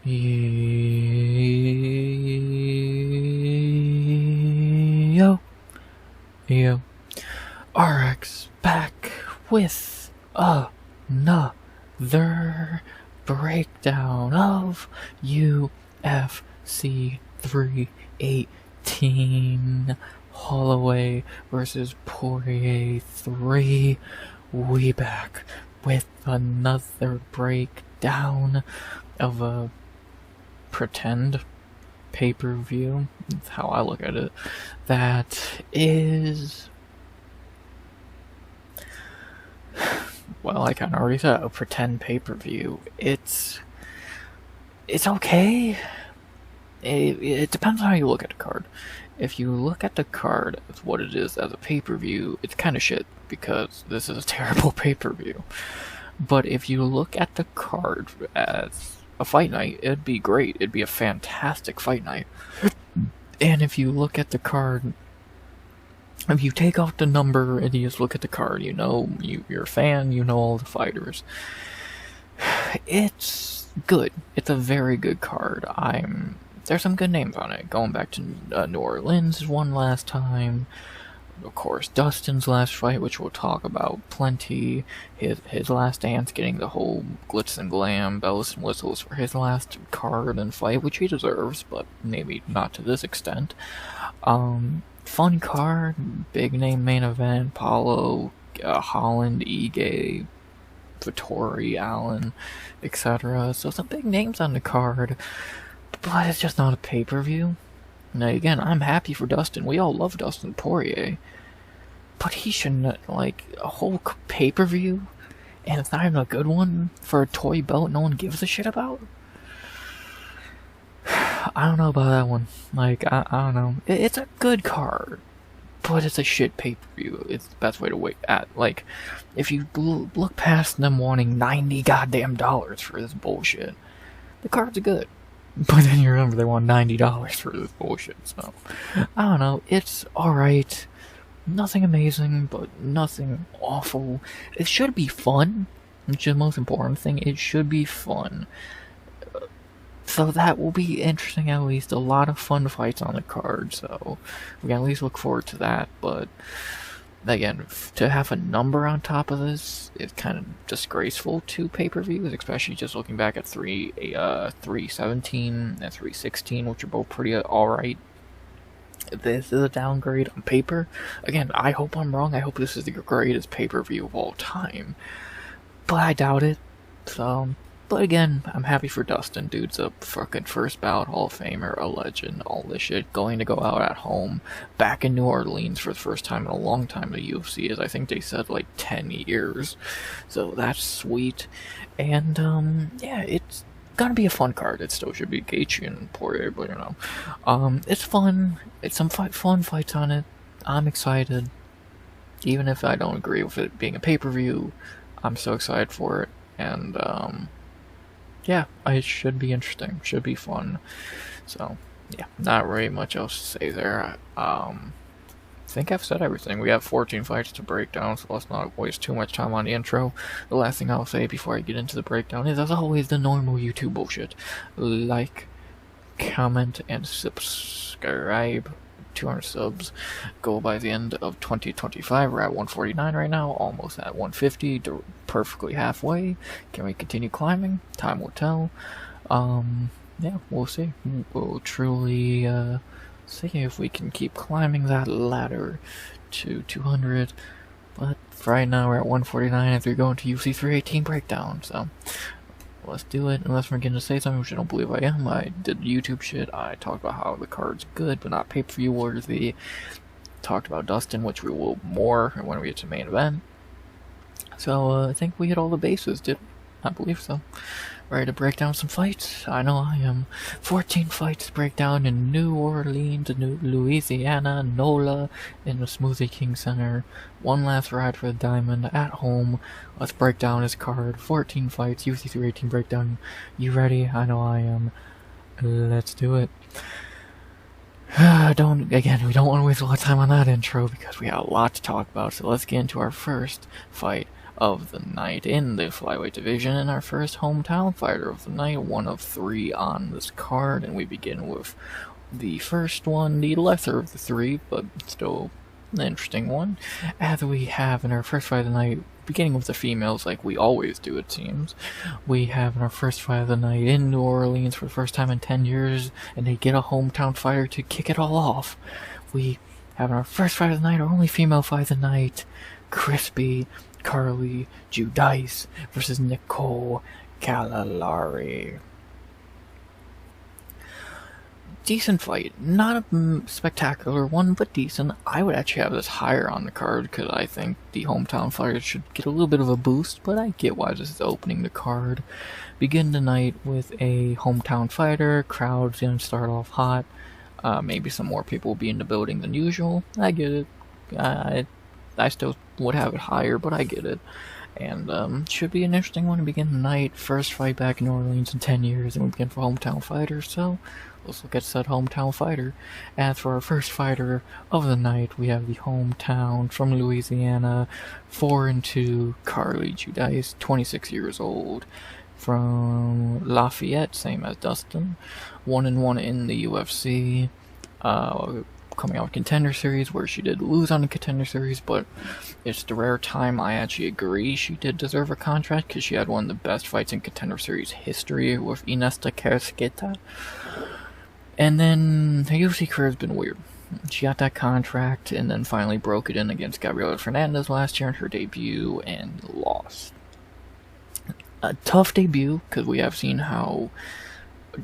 Yo, RX back with another breakdown of UFC 318 Holloway versus Poirier 3. We back with another breakdown of a pretend pay-per-view. That's how I look at it. That is, well, I kind of already said, a pretend pay-per-view. It's okay. It depends on how you look at the card. If you look at the card as what it is as a pay-per-view, it's kind of shit, because this is a terrible pay-per-view. But if you look at the card as a fight night, it'd be great. It'd be a fantastic fight night. And if you look at the card, if you take off the number and you just look at the card, you know, you're a fan, you know all the fighters. It's good. It's a very good card. There's some good names on it. Going back to New Orleans one last time. Of course, Dustin's last fight, which we'll talk about plenty. His last dance, getting the whole glitz and glam, bells and whistles for his last card and fight, which he deserves, but maybe not to this extent. Fun card, big name main event, Paulo, Holland, Ige, Vettori, Allen, etc. So some big names on the card, but it's just not a pay-per-view. Now again, I'm happy for Dustin. We all love Dustin Poirier. But he shouldn't, like, a whole pay-per-view, and it's not even a good one for a toy belt no one gives a shit about? I don't know about that one. Like, I don't know. It's a good card, but it's a shit pay-per-view. It's the best way to wait at. Like, if you look past them wanting $90 goddamn dollars for this bullshit, the cards are good. But then you remember they want $90 for this bullshit, so I don't know, it's alright. Nothing amazing, but nothing awful. It should be fun, which is the most important thing. It should be fun. So that will be interesting, at least. A lot of fun fights on the card, so we can at least look forward to that. But again, to have a number on top of this is kind of disgraceful to pay-per-views, especially just looking back at 317 and 316, which are both pretty alright. This is a downgrade on paper. Again, I hope I'm wrong. I hope this is the greatest pay-per-view of all time. But I doubt it. So, but again, I'm happy for Dustin. Dude's a fucking first ballot Hall of Famer, a legend, all this shit. Going to go out at home, back in New Orleans for the first time in a long time. The UFC is, I think they said, like 10 years. So that's sweet. And, yeah, it's gonna be a fun card. It still should be Gautier and Poirier, but you know, it's fun. It's some fun fights on it. I'm excited, even if I don't agree with it being a pay-per-view. I'm so excited for it, and yeah, it should be interesting. Should be fun. So yeah, not really much else to say there. I think I've said everything. We have 14 fights to break down, so let's not waste too much time on the intro. The last thing I'll say before I get into the breakdown is, as always, the normal YouTube bullshit. Like, comment, and subscribe. 200 subs go by the end of 2025. We're at 149 right now, almost at 150, perfectly halfway. Can we continue climbing? Time will tell. Yeah, we'll see. We'll truly, see if we can keep climbing that ladder to 200, but for right now we're at 149 as we're going to UFC 318 breakdown, so let's do it. Unless we're going to say something, which I don't believe I am. I did YouTube shit. I talked about how the card's good, but not pay-per-view worthy. Talked about Dustin, which we will more when we get to the main event. So I think we hit all the bases, did we? I believe so. Ready to break down some fights? I know I am. 14 fights to break down in New Orleans, Louisiana, NOLA, in the Smoothie King Center. One last ride for the Diamond at home. Let's break down his card. 14 fights, UFC 318 breakdown. You ready? I know I am. Let's do it. We don't want to waste a lot of time on that intro because we got a lot to talk about. So let's get into our first fight of the night in the flyweight division, and our first hometown fighter of the night, one of 3 on this card, and we begin with the first one, the lesser of the 3, but still an interesting one, as we have in our first fight of the night, beginning with the females like we always do it seems, we have in our first fight of the night in New Orleans for the first time in 10 years, and they get a hometown fighter to kick it all off. We have in our first fight of the night, our only female fight of the night, crispy Carli Judice versus Nicolle Caliari. Decent fight. Not a spectacular one, but decent. I would actually have this higher on the card because I think the hometown fighters should get a little bit of a boost, but I get why this is opening the card. Begin the night with a hometown fighter. Crowd's gonna start off hot. Maybe some more people will be in the building than usual. I get it. I still would have it higher, but I get it. And should be an interesting one to begin the night. First fight back in New Orleans in 10 years, and we begin for hometown fighters, so let's look at said hometown fighter. As for our first fighter of the night, we have the hometown from Louisiana, 4-2, Carli Judice, 26 years old, from Lafayette, same as Dustin, 1-1 in the UFC, coming out of Contender Series, where she did lose on the Contender Series, but it's the rare time I actually agree she did deserve a contract, because she had one of the best fights in Contender Series history with Inesta Carrasqueta. And then her UFC career has been weird. She got that contract, and then finally broke it in against Gabriela Fernandez last year in her debut, and lost. A tough debut, because we have seen how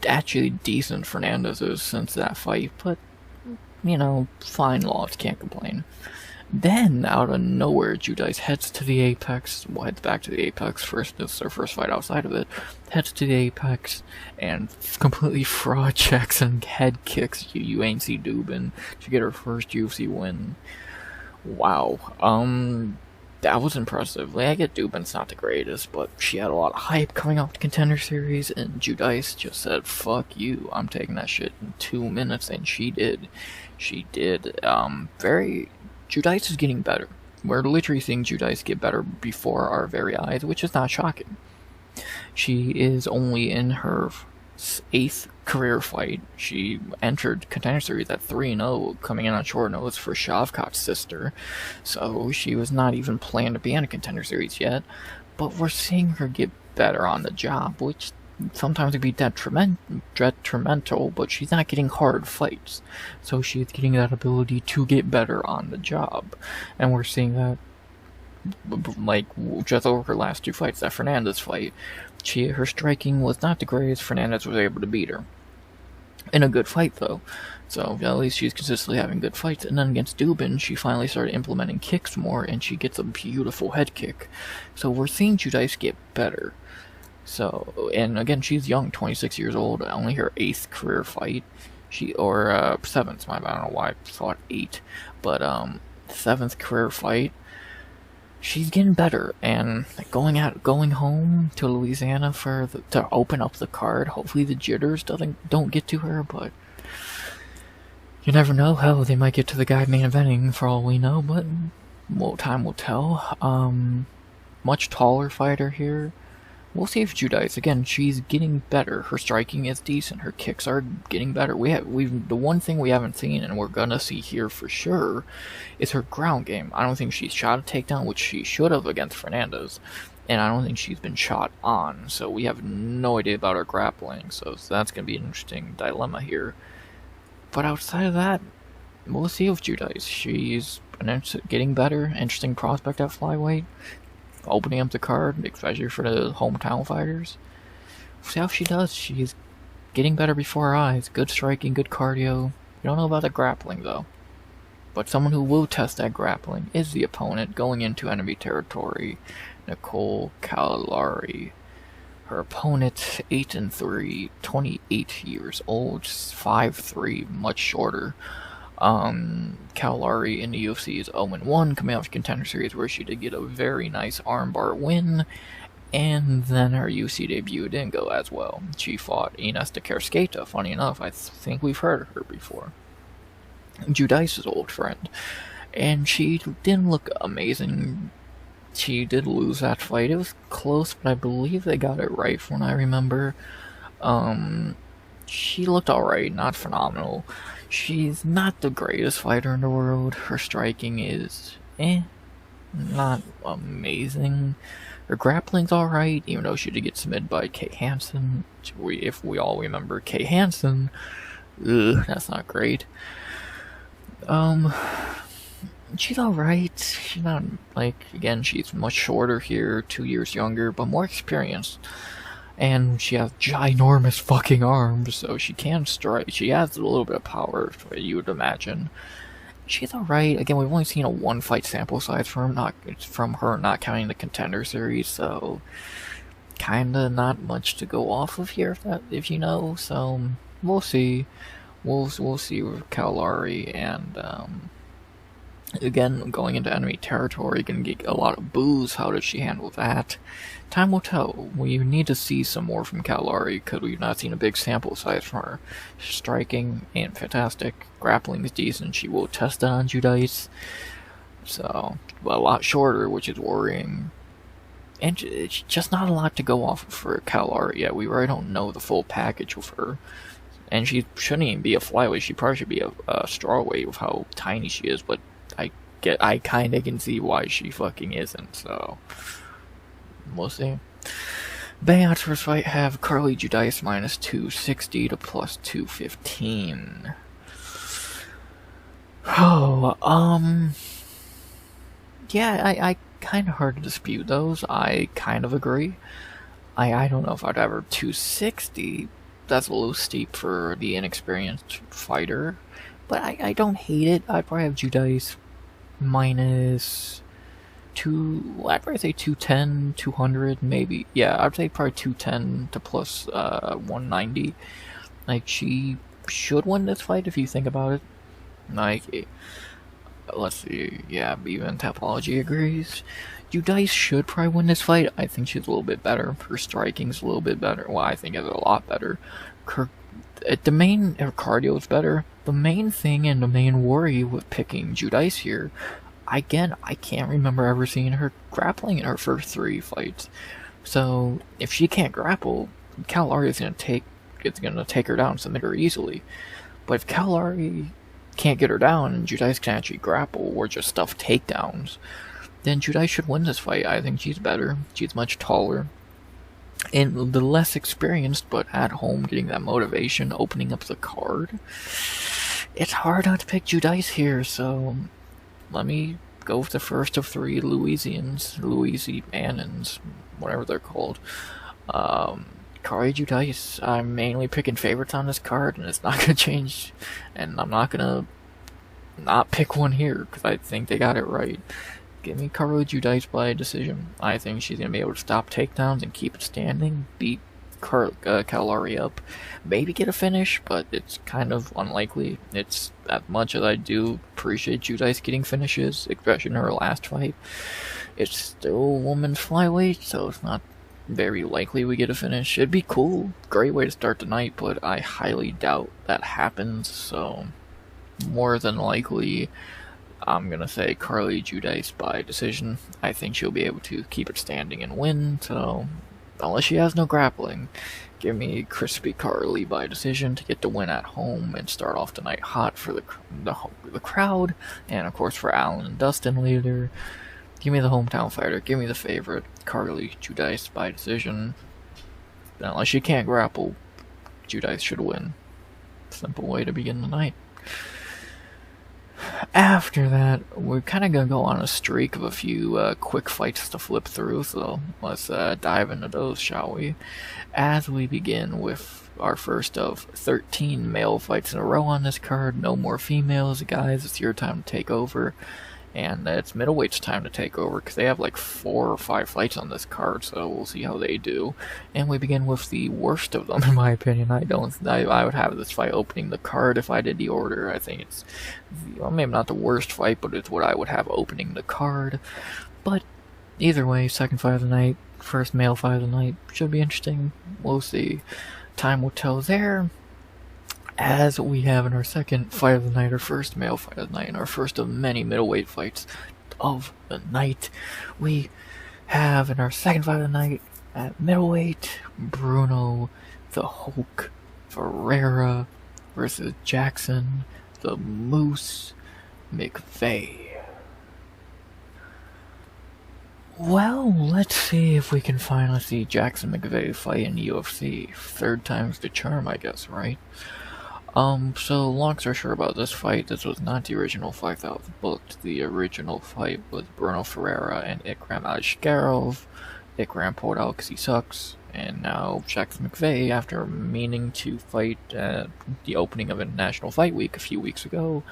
actually decent Fernandez is since that fight, but you know, fine loss, can't complain. Then, out of nowhere, Judice heads to the Apex, heads back to the Apex, first, this is her first fight outside of it, heads to the Apex, and completely fraud checks and head kicks UNC Dubin to get her first UFC win. Wow, that was impressive. Like, I get Dubin's not the greatest, but she had a lot of hype coming off the Contender Series, and Judice just said, fuck you, I'm taking that shit in 2 minutes, and she did. She did. Judice is getting better. We're literally seeing Judice get better before our very eyes, which is not shocking. She is only in her 8th career fight. She entered Contender Series at 3-0, coming in on short notice for Shavkat's sister, so she was not even planned to be in a Contender Series yet, but we're seeing her get better on the job, which sometimes would be detrimental, but she's not getting hard fights, so she's getting that ability to get better on the job, and we're seeing that, like, just over her last 2 fights. That Fernandez fight, her striking was not the greatest. Fernandez was able to beat her in a good fight, though, so at least she's consistently having good fights. And then against Dubin, she finally started implementing kicks more, and she gets a beautiful head kick, so we're seeing Judice get better. So, and again, she's young, 26 years old, only her 8th career fight. 7th, my bad, I don't know why I thought 8, but 7th career fight. She's getting better, and going home to Louisiana to open up the card. Hopefully the jitters don't get to her, but you never know. Hell, they might get to the guy main eventing for all we know, but time will tell. Much taller fighter here. We'll see if Judice, again, she's getting better. Her striking is decent. Her kicks are getting better. The one thing we haven't seen, and we're gonna see here for sure, is her ground game. I don't think she's shot a takedown, which she should have against Fernandez, and I don't think she's been shot on, so we have no idea about her grappling, so that's gonna be an interesting dilemma here. But outside of that, we'll see if Judice, she's getting better, interesting prospect at flyweight, opening up the card, especially for the hometown fighters. We'll see how she does. She's getting better before our eyes. Good striking, good cardio. We don't know about the grappling, though. But someone who will test that grappling is the opponent going into enemy territory, Nicolle Caliari. Her opponent, 8-3, 28 years old, 5'3", much shorter. Caliari in the UFC is 0-1, coming off Contender Series, where she did get a very nice armbar win, and then her UFC debut didn't go as well. She fought Inesta Carrasqueta, funny enough. I think we've heard of her before. Judice's old friend, and she didn't look amazing. she did lose that fight. It was close, but I believe they got it right from what I remember. She looked alright, not phenomenal. She's not the greatest fighter in the world. Her striking is not amazing. Her grappling's alright, even though she did get submitted by Kay Hansen. If we all remember Kay Hansen, that's not great. She's alright. She's not, like, again, she's much shorter here, 2 years younger, but more experienced. And she has ginormous fucking arms, so she can strike. She has a little bit of power, you would imagine. She's alright. Again, we've only seen a one fight sample size from her, not counting the Contender Series, so kinda not much to go off of here, if you know. So we'll see. We'll see with Caliari, and again, going into enemy territory, gonna get a lot of boos. How does she handle that? Time will tell. We need to see some more from Caliari, because we've not seen a big sample size from her. Striking ain't fantastic. Grappling is decent. She will test it on Judice. So, but a lot shorter, which is worrying. And it's just not a lot to go off of for Caliari yet. We really don't know the full package of her. And she shouldn't even be a flyweight. She probably should be a strawweight with how tiny she is, but I kinda can see why she fucking isn't, so we'll see. Bayouts for this fight have Carli Judice minus 260 to plus 215. Yeah, I kinda hard to dispute those. I kind of agree. I don't know if I'd ever 260. That's a little steep for the inexperienced fighter, but I don't hate it. I'd probably have Judice minus I'd probably say 210, 200, maybe. Yeah, I'd say probably 210 to plus 190. Like, she should win this fight if you think about it. Like, let's see, yeah, even Topology agrees. Judice should probably win this fight. I think she's a little bit better. Her striking's a little bit better. Well, I think it's a lot better. Her cardio is better. The main thing and the main worry with picking Judice here, again, I can't remember ever seeing her grappling in her first 3 fights. So if she can't grapple, Caliari is gonna take her down, submit her easily. But if Caliari can't get her down and Judice can actually grapple or just stuff takedowns, then Judice should win this fight. I think she's better. She's much taller. And the less experienced, but at home, getting that motivation, opening up the card. It's hard not to pick Judice here, so let me go with the first of 3 Louisianans, whatever they're called. Carli Judice. I'm mainly picking favorites on this card, and it's not gonna change, and I'm not gonna not pick one here, because I think they got it right. Give me Carli Judice by decision. I think she's going to be able to stop takedowns and keep it standing, beat Caliari up, maybe get a finish, but it's kind of unlikely. It's as much as I do appreciate Judice getting finishes, especially in her last fight. It's still woman's flyweight, so it's not very likely we get a finish. It'd be cool. Great way to start the night, but I highly doubt that happens, so more than likely I'm gonna say Carli Judice by decision. I think she'll be able to keep it standing and win, so unless she has no grappling, give me crispy Carli by decision to get the win at home and start off the night hot for the crowd, and of course for Alan and Dustin later. Give me the hometown fighter, give me the favorite, Carli Judice by decision. Unless she can't grapple, Judice should win. Simple way to begin the night. After that, we're kind of going to go on a streak of a few quick fights to flip through, so let's dive into those, shall we? As we begin with our first of 13 male fights in a row on this card. No more females, guys. It's your time to take over. And it's middleweight's time to take over, because they have like 4 or 5 fights on this card, so we'll see how they do. And we begin with the worst of them, in my opinion. I would have this fight opening the card if I did the order. I think it's, well, maybe not the worst fight, but it's what I would have opening the card. But either way, second fight of the night, first male fight of the night, should be interesting. We'll see. Time will tell there. As we have in our second fight of the night, our first male fight of the night, and our first of many middleweight fights, of the night. We have in our second fight of the night at middleweight, Brunno the Hulk Ferreira versus Jackson the Moose McVey. Well, let's see if we can finally see Jackson McVey fight in UFC. Third time's the charm, I guess, right? So long story short about this fight, this was not the original fight that was booked. The original fight was Bruno Ferreira and Ikram Askarov. Ikram pulled out because he sucks, and now Jackson McVey, after meaning to fight at the opening of International Fight Week a few weeks ago,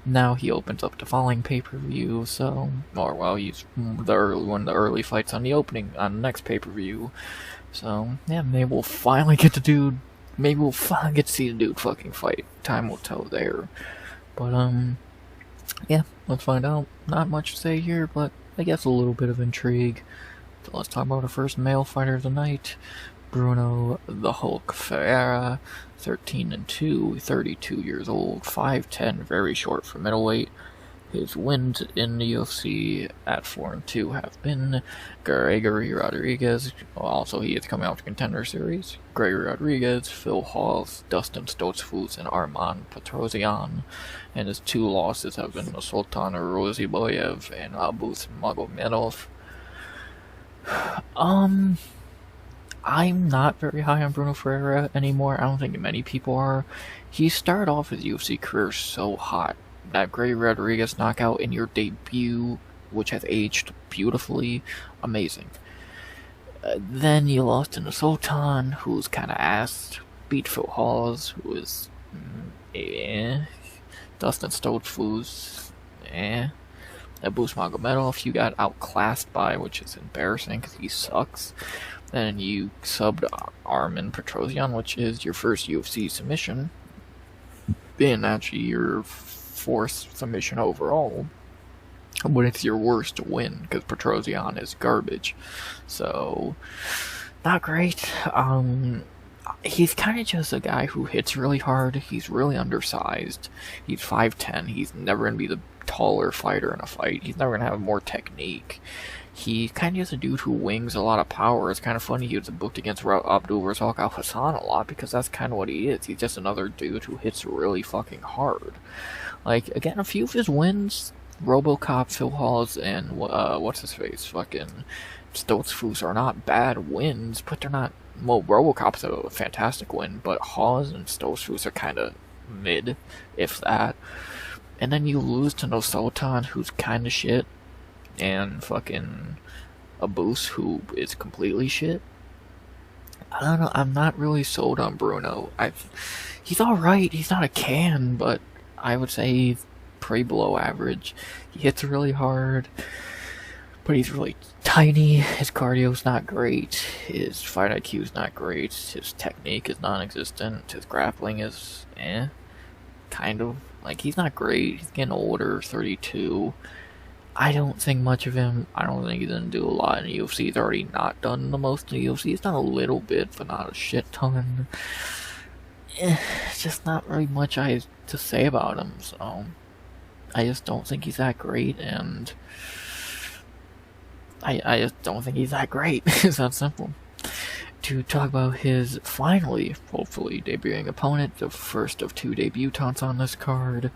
now he opens up the following pay-per-view, he's one of the early fights on the next pay-per-view. So, yeah, maybe we'll finally get to see the dude fucking fight. Time will tell there. But, yeah, let's find out. Not much to say here, but I guess a little bit of intrigue. So let's talk about the first male fighter of the night. Bruno the Hulk Ferreira, 13-2, 32 years old, 5'10", very short for middleweight. His wins in the UFC at 4-2 have been Gregory Rodriguez, also he is coming out of the Contender Series, Gregory Rodriguez, Phil Halls, Dustin Stotzfus, and Arman Petrosian. And his 2 losses have been Sultan Roziboyev and Abus Magomedov. I'm not very high on Bruno Ferreira anymore. I don't think many people are. He started off his UFC career so hot. That Gregory Rodriguez knockout in your debut, which has aged beautifully, amazing. Then you lost to the Sultan, who's kind of ass. Beat Phil Halls, who is Dustin Stotzfus, Abus Magomedov, you got outclassed by, which is embarrassing because he sucks. Then you subbed Arman Petrosian, which is your first UFC submission, and actually your 4th submission overall, but it's your worst win because Petrosian is garbage. So, not great. He's kind of just a guy who hits really hard. He's really undersized. He's 5'10". He's never going to be the taller fighter in a fight. He's never going to have more technique. He's kind of just a dude who wings a lot of power. It's kind of funny he was booked against Abdul Razak Al Hassan a lot because that's kind of what he is. He's just another dude who hits really fucking hard. Like, again, a few of his wins, RoboCop, Phil Halls, and what's-his-face, fucking Stotzfus are not bad wins, but they're not... Well, RoboCop's a fantastic win, but Halls and Stotzfus are kind of mid, if that. And then you lose to No Sultan, who's kind of shit, and fucking Abus, who is completely shit. I don't know, I'm not really sold on Bruno. He's alright, he's not a can, but I would say he's pretty below average. He hits really hard, but he's really tiny. His cardio's not great. His fight IQ's not great. His technique is non-existent. His grappling is kind of. Like, he's not great. He's getting older, 32. I don't think much of him. I don't think he's gonna do a lot in the UFC. He's already not done the most in the UFC. He's done a little bit, but not a shit ton. It's just not really much to say about him, so I just don't think he's that great, and I just don't think he's that great. It's that simple. To talk about his finally, hopefully, debuting opponent, the first of 2 debutants on this card,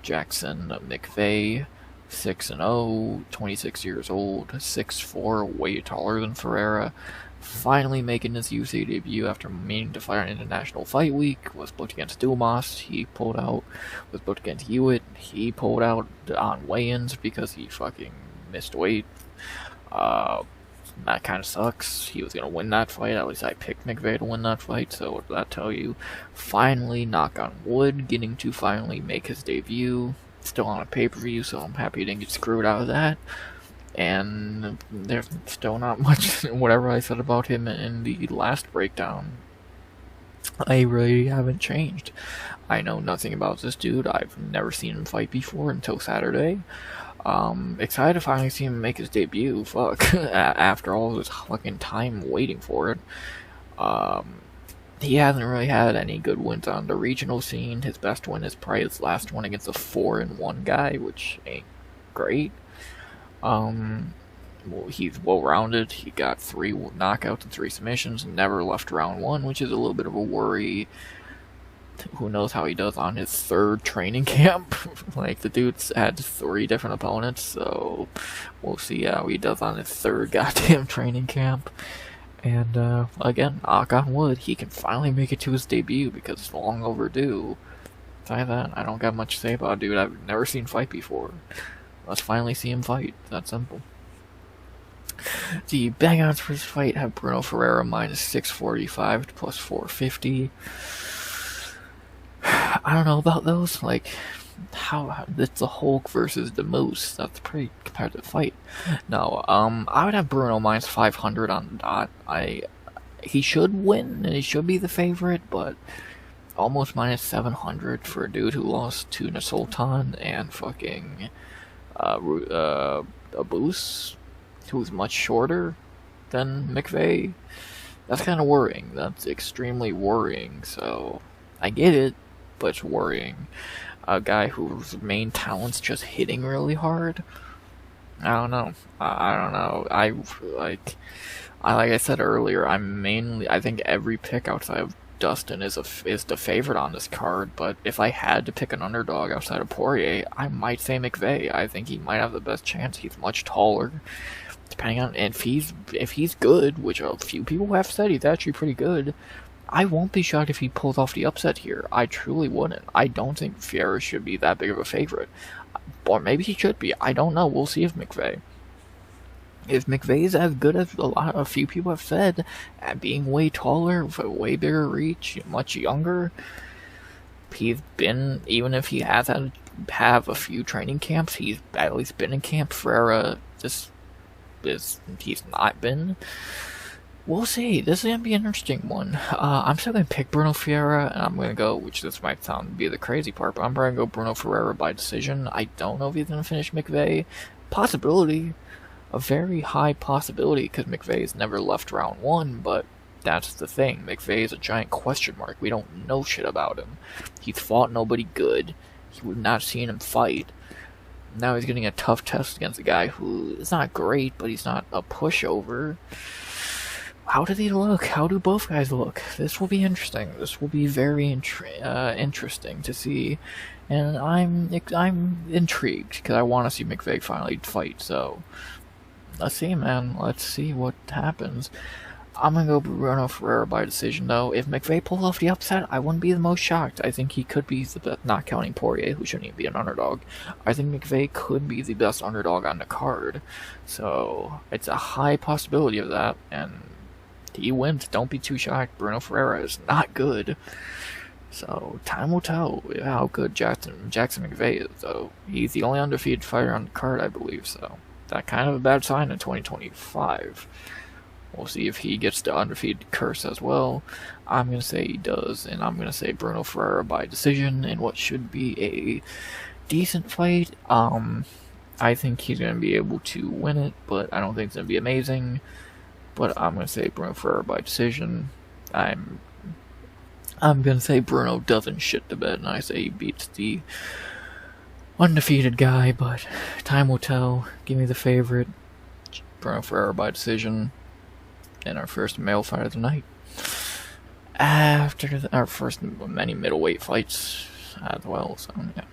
Jackson McVey, 6-0, 26 years old, 6'4", way taller than Ferreira, finally making his UFC debut after meaning to fight on International Fight Week, was booked against Dumas, he pulled out, was booked against Hewitt, he pulled out on weigh-ins because he fucking missed weight. That kind of sucks. He was going to win that fight. At least I picked McVey to win that fight, so what did that tell you? Finally, knock on wood, getting to finally make his debut. Still on a pay-per-view, so I'm happy he didn't get screwed out of that. And there's still not much, whatever I said about him in the last breakdown, I really haven't changed. I know nothing about this dude. I've never seen him fight before until Saturday. Excited to finally see him make his debut, fuck, after all this fucking time waiting for it. He hasn't really had any good wins on the regional scene. His best win is probably his last one against a 4-1 guy, which ain't great. Well, he's well-rounded. He got 3 knockouts and 3 submissions, never left round 1, which is a little bit of a worry. Who knows how he does on his 3rd training camp? Like, the dude's had 3 different opponents, so we'll see how he does on his 3rd goddamn training camp. And, again, knock on wood, he can finally make it to his debut, because it's long overdue. Tell you that, I don't got much to say about a dude I've never seen fight before. Let's finally see him fight. That's simple. The bang odds for this fight have Bruno Ferreira minus 645 plus 450. I don't know about those. Like, how it's the Hulk versus the Moose. That's a pretty competitive fight. No, I would have Bruno minus 500 on the dot. He should win and he should be the favorite, but almost minus 700 for a dude who lost to Nasultan and fucking Abus, who's much shorter than McVey. That's kind of worrying. That's extremely worrying. So I get it, but it's worrying. A guy whose main talent's just hitting really hard. I don't know. I don't know. Like I said earlier, I think every pick outside of Dustin is the favorite on this card, but if I had to pick an underdog outside of Poirier, I might say McVey. I think he might have the best chance. He's much taller. Depending on if he's good, which a few people have said he's actually pretty good, I won't be shocked if he pulls off the upset here. I truly wouldn't. I don't think Ferreira should be that big of a favorite. Or maybe he should be. I don't know. We'll see if McVey is as good as a few people have said, at being way taller, with a way bigger reach, much younger. He's been, even if he has had have a few training camps, he's at least been in camp. Ferreira he's not been. We'll see. This is going to be an interesting one. I'm still going to pick Bruno Ferreira, and I'm going to go, which this might sound to be the crazy part, but I'm going to go Bruno Ferreira by decision. I don't know if he's going to finish McVey. Possibility. A very high possibility, because McVey's never left round 1, but that's the thing. McVey is a giant question mark. We don't know shit about him. He's fought nobody good. We've not seen him fight. Now he's getting a tough test against a guy who is not great, but he's not a pushover. How do they look? How do both guys look? This will be interesting. This will be very interesting to see, and I'm intrigued because I want to see McVey finally fight. So let's see, man. Let's see what happens. I'm gonna go Bruno Ferreira by decision, though. If McVey pulls off the upset, I wouldn't be the most shocked. I think he could be the best, not counting Poirier, who shouldn't even be an underdog. I think McVey could be the best underdog on the card. So it's a high possibility of that, and he wins. Don't be too shocked. Bruno Ferreira is not good. So time will tell how good Jackson McVey is, though. He's the only undefeated fighter on the card, I believe, so that's kind of a bad sign in 2025. We'll see if he gets the undefeated curse as well. I'm going to say he does, and I'm going to say Bruno Ferreira by decision in what should be a decent fight. I think he's going to be able to win it, but I don't think it's going to be amazing. But I'm going to say Bruno Ferreira by decision. I'm going to say Bruno doesn't shit the bed, and I say he beats the undefeated guy, but time will tell. Give me the favorite. Bruno Ferreira by decision. In our first male fight of the night. After our first many middleweight fights as well, so yeah.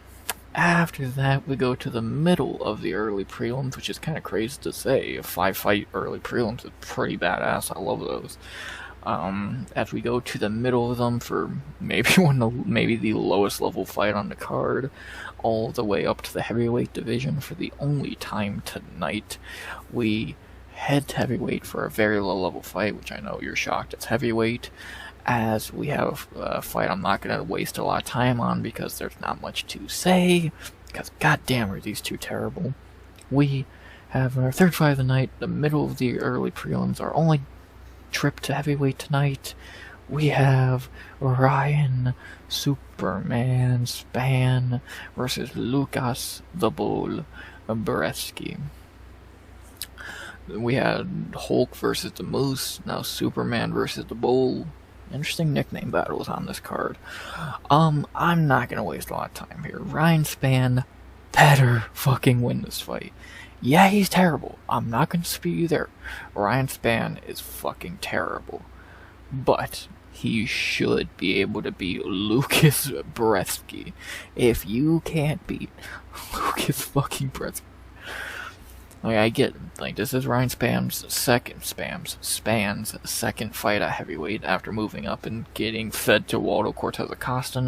After that, we go to the middle of the early prelims, which is kind of crazy to say. A 5-fight early prelims is pretty badass. I love those. As we go to the middle of them for maybe the lowest level fight on the card, all the way up to the heavyweight division for the only time tonight, we head to heavyweight for a very low level fight, which I know you're shocked it's heavyweight, as we have a fight I'm not going to waste a lot of time on because there's not much to say, because goddamn are these two terrible. We have our third fight of the night, the middle of the early prelims, our only trip to heavyweight tonight. We have Ryan Superman Spann versus Łukasz the Bull Brzeski. We had Hulk versus the Moose, now Superman versus the Bull. Interesting nickname battles on this card. I'm not gonna waste a lot of time here. Ryan Spann better fucking win this fight. Yeah, he's terrible. I'm not gonna dispute you there. Ryan Spann is fucking terrible. But he should be able to beat Łukasz Brzeski. If you can't beat Łukasz fucking Brzeski, like, I get, like, this is Ryan Spann's second fight at heavyweight after moving up and getting fed to Waldo Cortez Acosta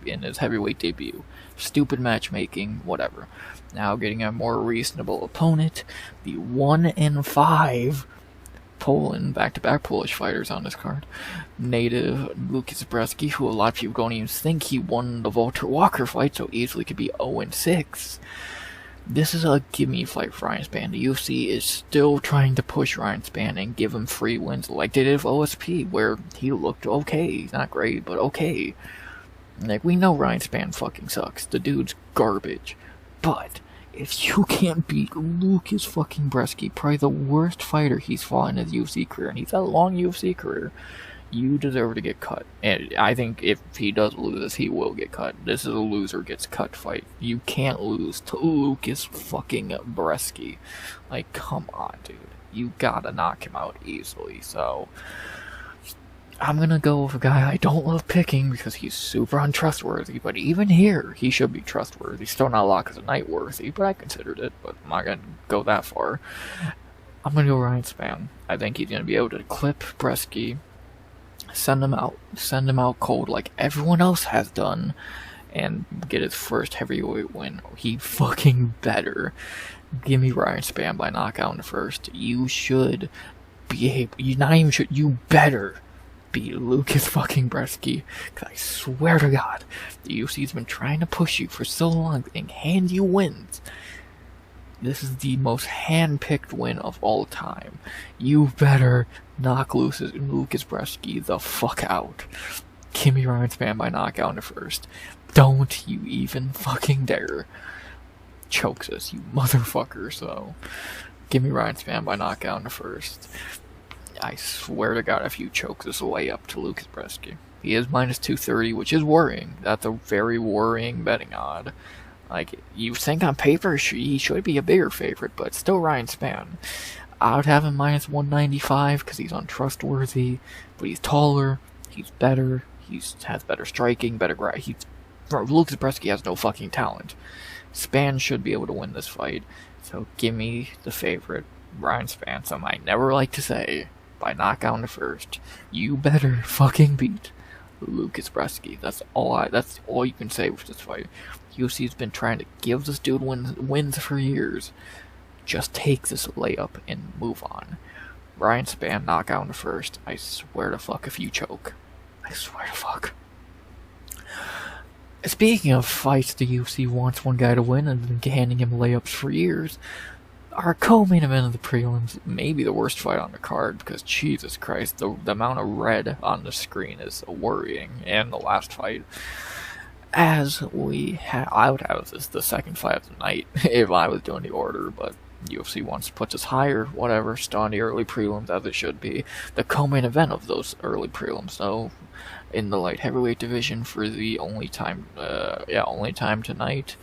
in his heavyweight debut. Stupid matchmaking, whatever. Now getting a more reasonable opponent, the 1-5 Poland, back-to-back Polish fighters on this card, native Łukasz Brzeski, who a lot of people don't even think he won the Walter Walker fight, so easily could be 0-6. This is a gimme fight for Ryan Spann. The UFC is still trying to push Ryan Spann and give him free wins like they did with OSP, where he looked okay. Not great, but okay. Like, we know Ryan Spann fucking sucks. The dude's garbage. But if you can't beat Łukasz fucking Brzeski, probably the worst fighter he's fought in his UFC career, and he's had a long UFC career, you deserve to get cut. And I think if he does lose this, he will get cut. This is a loser gets cut fight. You can't lose to Łukasz fucking Brzeski. Like, come on, dude. You gotta knock him out easily. So, I'm gonna go with a guy I don't love picking because he's super untrustworthy, but even here, he should be trustworthy. Still not Lock of the Night worthy, but I considered it, but I'm not gonna go that far. I'm gonna go Ryan Spann. I think he's gonna be able to clip Brzeski, send him out cold like everyone else has done, and get his first heavyweight win. He fucking better. Give me Ryan Spann by knockout in the first. You should be able, you better beat Łukasz fucking Brzeski, because I swear to God, the UFC's been trying to push you for so long and hand you wins. This is the most hand-picked win of all time. You better knock Łukasz Brzeski the fuck out. Give me Ryan Spann by knockout in the first. Don't you even fucking dare. Chokes us, you motherfucker, so give me Ryan Spann by knockout in the first. I swear to God, if you choke this way up to Łukasz Brzeski. He is minus 230, which is worrying. That's a very worrying betting odd. Like, you think on paper he should be a bigger favorite, but still Ryan Spann. I would have him minus 195 because he's untrustworthy, but he's taller, he's better, he has better striking, better Łukasz Brzeski has no fucking talent. Spann should be able to win this fight, so give me the favorite, Ryan Spann, something I never like to say, by knockout in the first. You better fucking beat Łukasz Brzeski. That's all you can say with this fight. UFC's been trying to give this dude wins for years. Just take this layup and move on. Ryan Spann, knockout in the first. I swear to fuck if you choke. I swear to fuck. Speaking of fights the UFC wants one guy to win and been handing him layups for years, our co-main event of the prelims may be the worst fight on the card because, Jesus Christ, the amount of red on the screen is worrying. And the last fight, as I would have this the second fight of the night if I was doing the order, but UFC wants to put this higher, whatever, still on the early prelims as it should be. The co-main event of those early prelims, though, in the light heavyweight division for the only time tonight.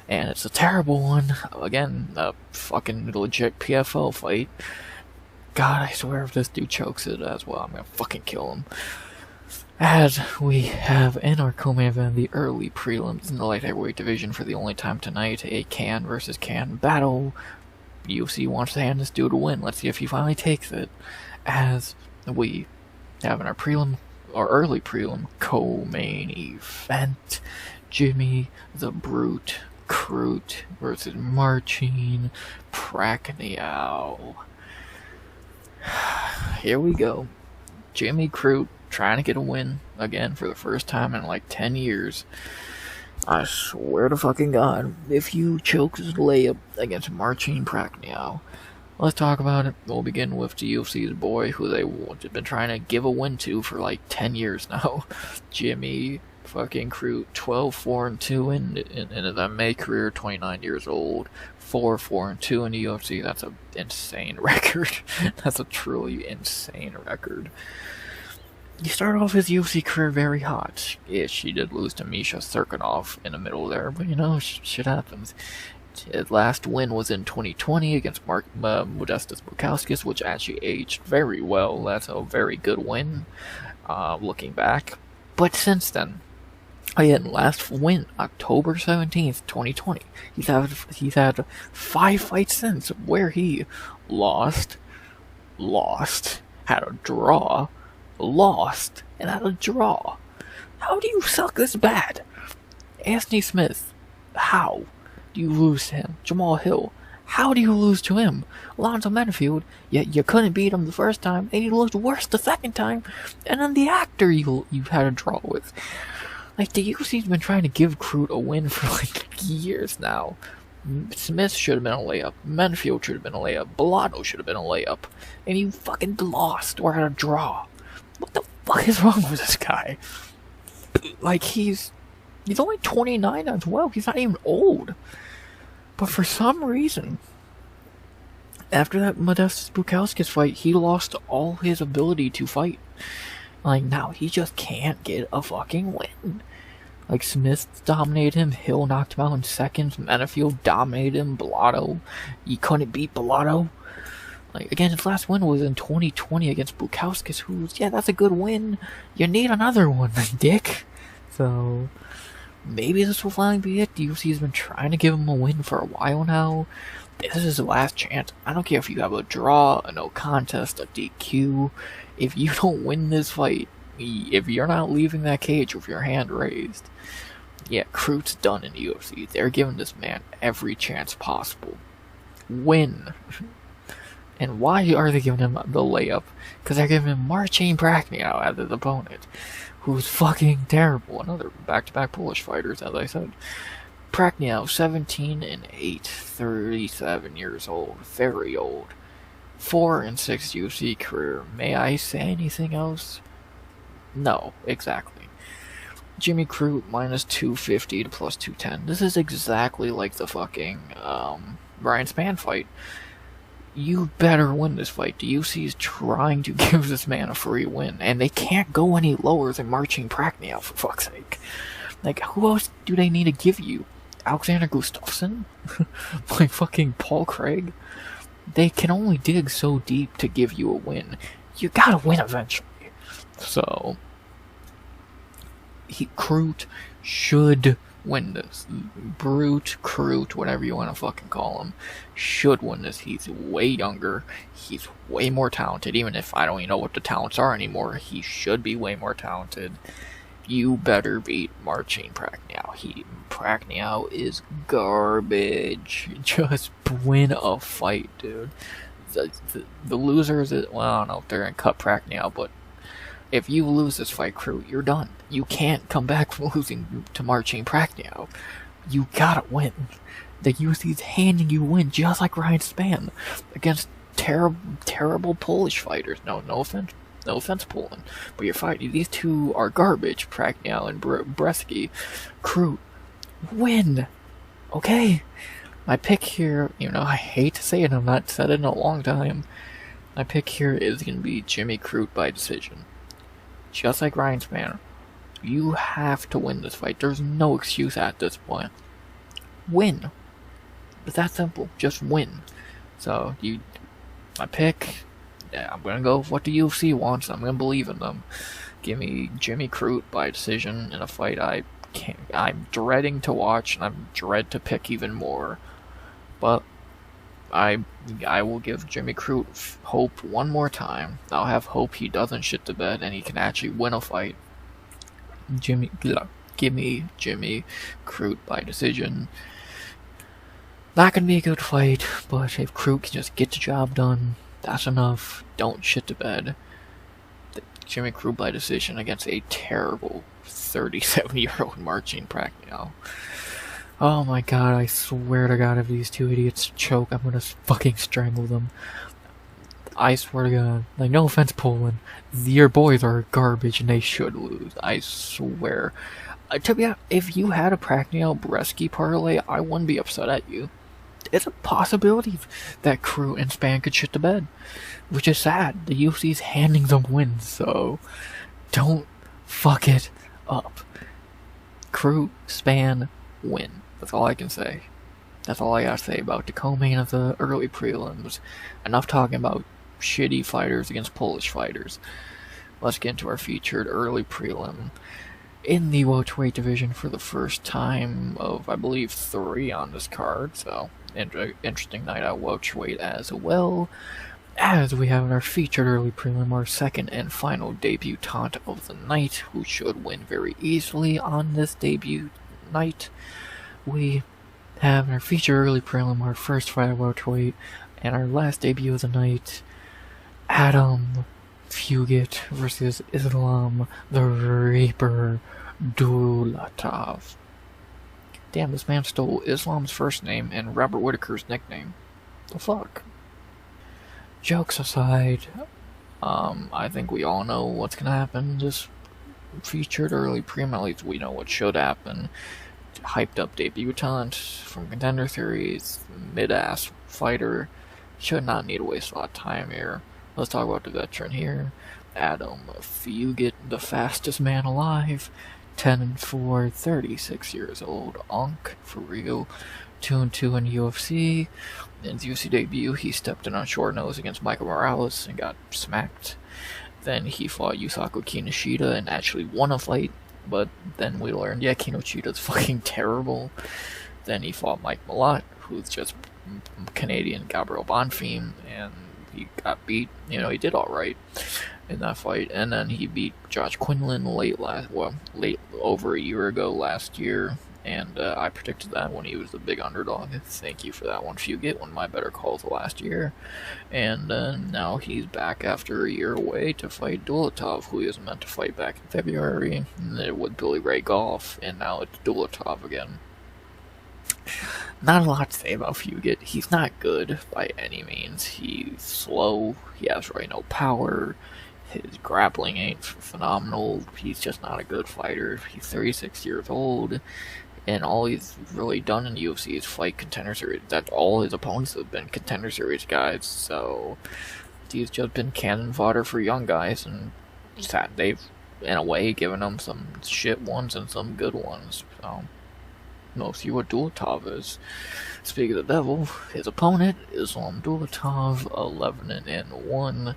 And it's a terrible one. Again, a fucking legit PFL fight. God, I swear if this dude chokes it as well, I'm gonna fucking kill him. As we have in our co-main event the early prelims in the light heavyweight division for the only time tonight, a can versus can battle. UFC wants to hand this dude a win. Let's see if he finally takes it. As we have in our early prelim co-main event, Jimmy the Brute Crute versus Marcin Prachnio. Here we go. Jimmy Crute trying to get a win again for the first time in like 10 years. I swear to fucking God, if you choke this layup against Marcin Prachnio, let's talk about it. We'll begin with the UFC's boy, who they've been trying to give a win to for like 10 years now. Jimmy fucking Crute, 12-4-2 in his MMA career, 29 years old, 4-4-2 in the UFC. That's an insane record. That's a truly insane record. He started off his UFC career very hot. Ish, he did lose to Misha Serkinov in the middle there, but you know, shit happens. His last win was in 2020 against Modestas Bukauskas, which actually aged very well. That's a very good win, looking back. But since then, again, last win, October 17th, 2020. He's had 5 fights since where he lost, had a draw, lost, and had a draw. How do you suck this bad? Anthony Smith, how do you lose to him? Jamal Hill, how do you lose to him? Alonzo Menafield, you couldn't beat him the first time, and you looked worse the second time, and then the actor you had a draw with. Like, the UFC's been trying to give Crute a win for, like, years now. Smith should have been a layup. Menafield should have been a layup. Bellato should have been a layup. And you fucking lost or had a draw. What the fuck is wrong with this guy? Like, he's only 29 as well. He's not even old. But for some reason, after that Modestas Bukauskas fight, he lost all his ability to fight. Like, now he just can't get a fucking win. Like, Smith dominated him, Hill knocked him out in seconds, Menafield dominated him, Bellato, you couldn't beat Bellato. Like, again, his last win was in 2020 against Bukauskas, who's, yeah, that's a good win. You need another one, dick. So, maybe this will finally be it. The UFC's been trying to give him a win for a while now. This is his last chance. I don't care if you have a draw, a no contest, a DQ. If you don't win this fight, if you're not leaving that cage with your hand raised, yeah, Crute's done in the UFC. They're giving this man every chance possible. Win. And why are they giving him the layup? Because they're giving him Marcin Prachnio as his opponent, who's fucking terrible. Another back-to-back Polish fighters, as I said. Prachnio, 17-8, 37 years old, very old. 4-6 UFC career. May I say anything else? No, exactly. Jimmy Crute, minus 250 to plus 210. This is exactly like the fucking Ryan Spann fight. You better win this fight. The UFC is trying to give this man a free win, and they can't go any lower than Marcin Prachnio, for fuck's sake. Like, who else do they need to give you? Alexander Gustafsson? Like fucking Paul Craig? They can only dig so deep to give you a win. You gotta win eventually. So, Crute should win this. Crute, whatever you want to fucking call him, should win this. He's way younger. He's way more talented. Even if I don't even know what the talents are anymore, he should be way more talented. You better beat Marcin Prachnio. Prachnio is garbage. Just win a fight, dude. The losers, well, I don't know if they're gonna cut Prachnio, but if you lose this fight, Crute, you're done. You can't come back from losing to Marcin Prachnio. You gotta win. The UFC's handing you win, just like Ryan Spann, against terrible Polish fighters. No offense, Poland, but you're fighting. These two are garbage, Prachnio and Brzeski. Crute, win, okay? My pick here, I hate to say it, I've not said it in a long time. My pick here is going to be Jimmy Crute by decision. Just like Ryan Spann, you have to win this fight. There's no excuse at this point. Win. It's that simple. Just win. So, my pick, yeah, I'm going to go with what the UFC wants. I'm going to believe in them. Give me Jimmy Crute by decision in a fight I'm dreading to watch, and I'm dread to pick even more. But I will give Jimmy Crute hope one more time. I'll have hope he doesn't shit the bed and he can actually win a fight. Give me Jimmy Crute by decision. Not gonna be a good fight, but if Crute can just get the job done, that's enough. Don't shit the bed. Jimmy Crute by decision against a terrible 37-year-old Marcin Prachnio. Oh my god, I swear to god, if these two idiots choke, I'm gonna fucking strangle them. I swear to god. Like, no offense, Poland. Your boys are garbage and they should lose. I swear. To be honest, if you had a Prachnio Brzeski parlay, I wouldn't be upset at you. It's a possibility that Crute and Spann could shit the bed. Which is sad. The UFC's handing them wins, so don't fuck it up. Crute, Spann, win. That's all I can say. That's all I gotta say about the co-main of the early prelims. Enough talking about shitty fighters against Polish fighters. Let's get into our featured early prelim. In the welterweight division for the first time of, I believe, 3 on this card, so interesting night at welterweight as well. As we have in our featured early prelim, our second and final debutant of the night, who should win very easily on this debut night. We have in our featured early prelim our first fight at welterweight, and our last debut of the night, Adam Fugitt versus Islam the Reaper Dulatov. Damn, this man stole Islam's first name and Robert Whittaker's nickname. The fuck? Jokes aside, I think we all know what's gonna happen. This featured early prelim, at least we know what should happen. Hyped up debutant from Contender Series, mid-ass fighter. Should not need to waste a lot of time here. Let's talk about the veteran here. Adam Fugitt, the fastest man alive. 10-4, 36 years old. For real. 2-2 in UFC. In his UFC debut, he stepped in on short nose against Michael Morales and got smacked. Then he fought Yusaku Kinoshita and actually won a fight. But then we learned, yeah, Kinoshita's fucking terrible. Then he fought Mike Malott, who's just Canadian Gabriel Bonfim, and he got beat. You know, he did alright in that fight. And then he beat Josh Quinlan late over a year ago last year. And I predicted that when he was the big underdog. Thank you for that one, Fugitt, one of my better calls last year. And now he's back after a year away to fight Dulatov, who he was meant to fight back in February with Billy Ray Goff, and now it's Dulatov again. Not a lot to say about Fugitt. He's not good by any means. He's slow, he has really no power, his grappling ain't phenomenal, he's just not a good fighter. He's 36 years old. And all he's really done in the UFC is fight Contender Series. That's all his opponents have been Contender Series guys. So he's just been cannon fodder for young guys, and they've, in a way, given him some shit ones and some good ones. So we'll see what Dulatov is. Speaking of the devil, his opponent is Dulatov, 11-1.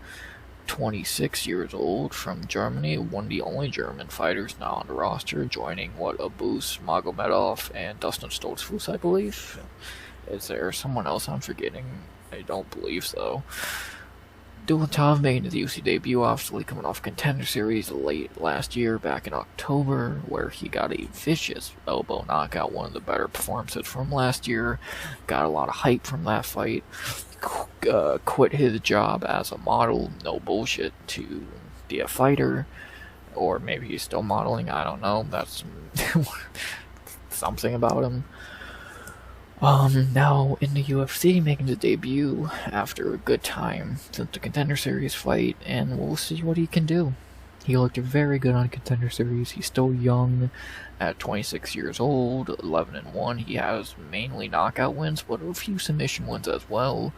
26 years old, from Germany, one of the only German fighters now on the roster, joining Abus Magomedov and Dustin Stoltzfus, I believe. Is there someone else I'm forgetting? I don't believe so. Dulatov made his UFC debut, obviously coming off Contender Series late last year, back in October, where he got a vicious elbow knockout, one of the better performances from last year. Got a lot of hype from that fight. Quit his job as a model, no bullshit, to be a fighter. Or maybe he's still modeling, I don't know. That's something about him. Now in the UFC, making his debut after a good time since the Contender Series fight, and we'll see what he can do. He looked very good on Contender Series. He's still young at 26 years old, 11-1. He has mainly knockout wins, but a few submission wins as well.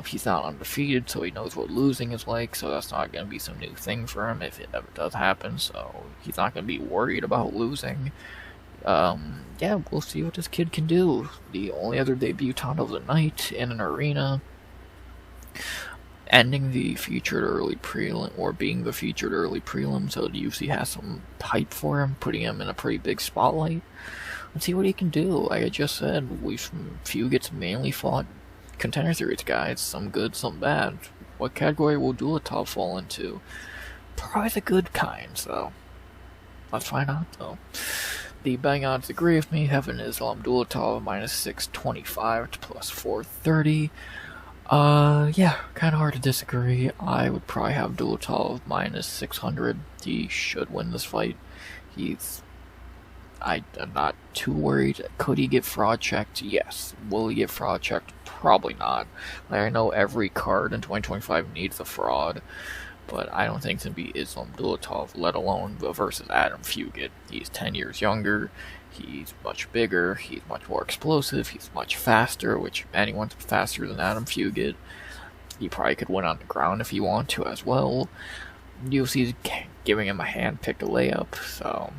He's not undefeated, so he knows what losing is like, so that's not going to be some new thing for him if it ever does happen, so he's not going to be worried about losing. Yeah, we'll see what this kid can do. The only other debutant of the night in an arena, ending the featured early prelim, or being the featured early prelim, so the UFC has some hype for him, putting him in a pretty big spotlight. Let's see what he can do. Like I just said, Fugitt's mainly fought Contender Series guys, some good, some bad. What category will Dulatov fall into? Probably the good kind, so let's find out though. The betting odds agree with me, having Islam Dulatov minus 625 to plus 430. Yeah, kind of hard to disagree. I would probably have Dulatov minus 600. He should win this fight. I'm not too worried. Could he get fraud checked? Yes. Will he get fraud checked? Probably not. Like, I know every card in 2025 needs a fraud, but I don't think it's going to be Islam Dulatov, let alone versus Adam Fugitt. He's 10 years younger, he's much bigger, he's much more explosive, he's much faster, which anyone's faster than Adam Fugitt. He probably could win on the ground if he wanted to as well. UFC's giving him a hand-picked layup, so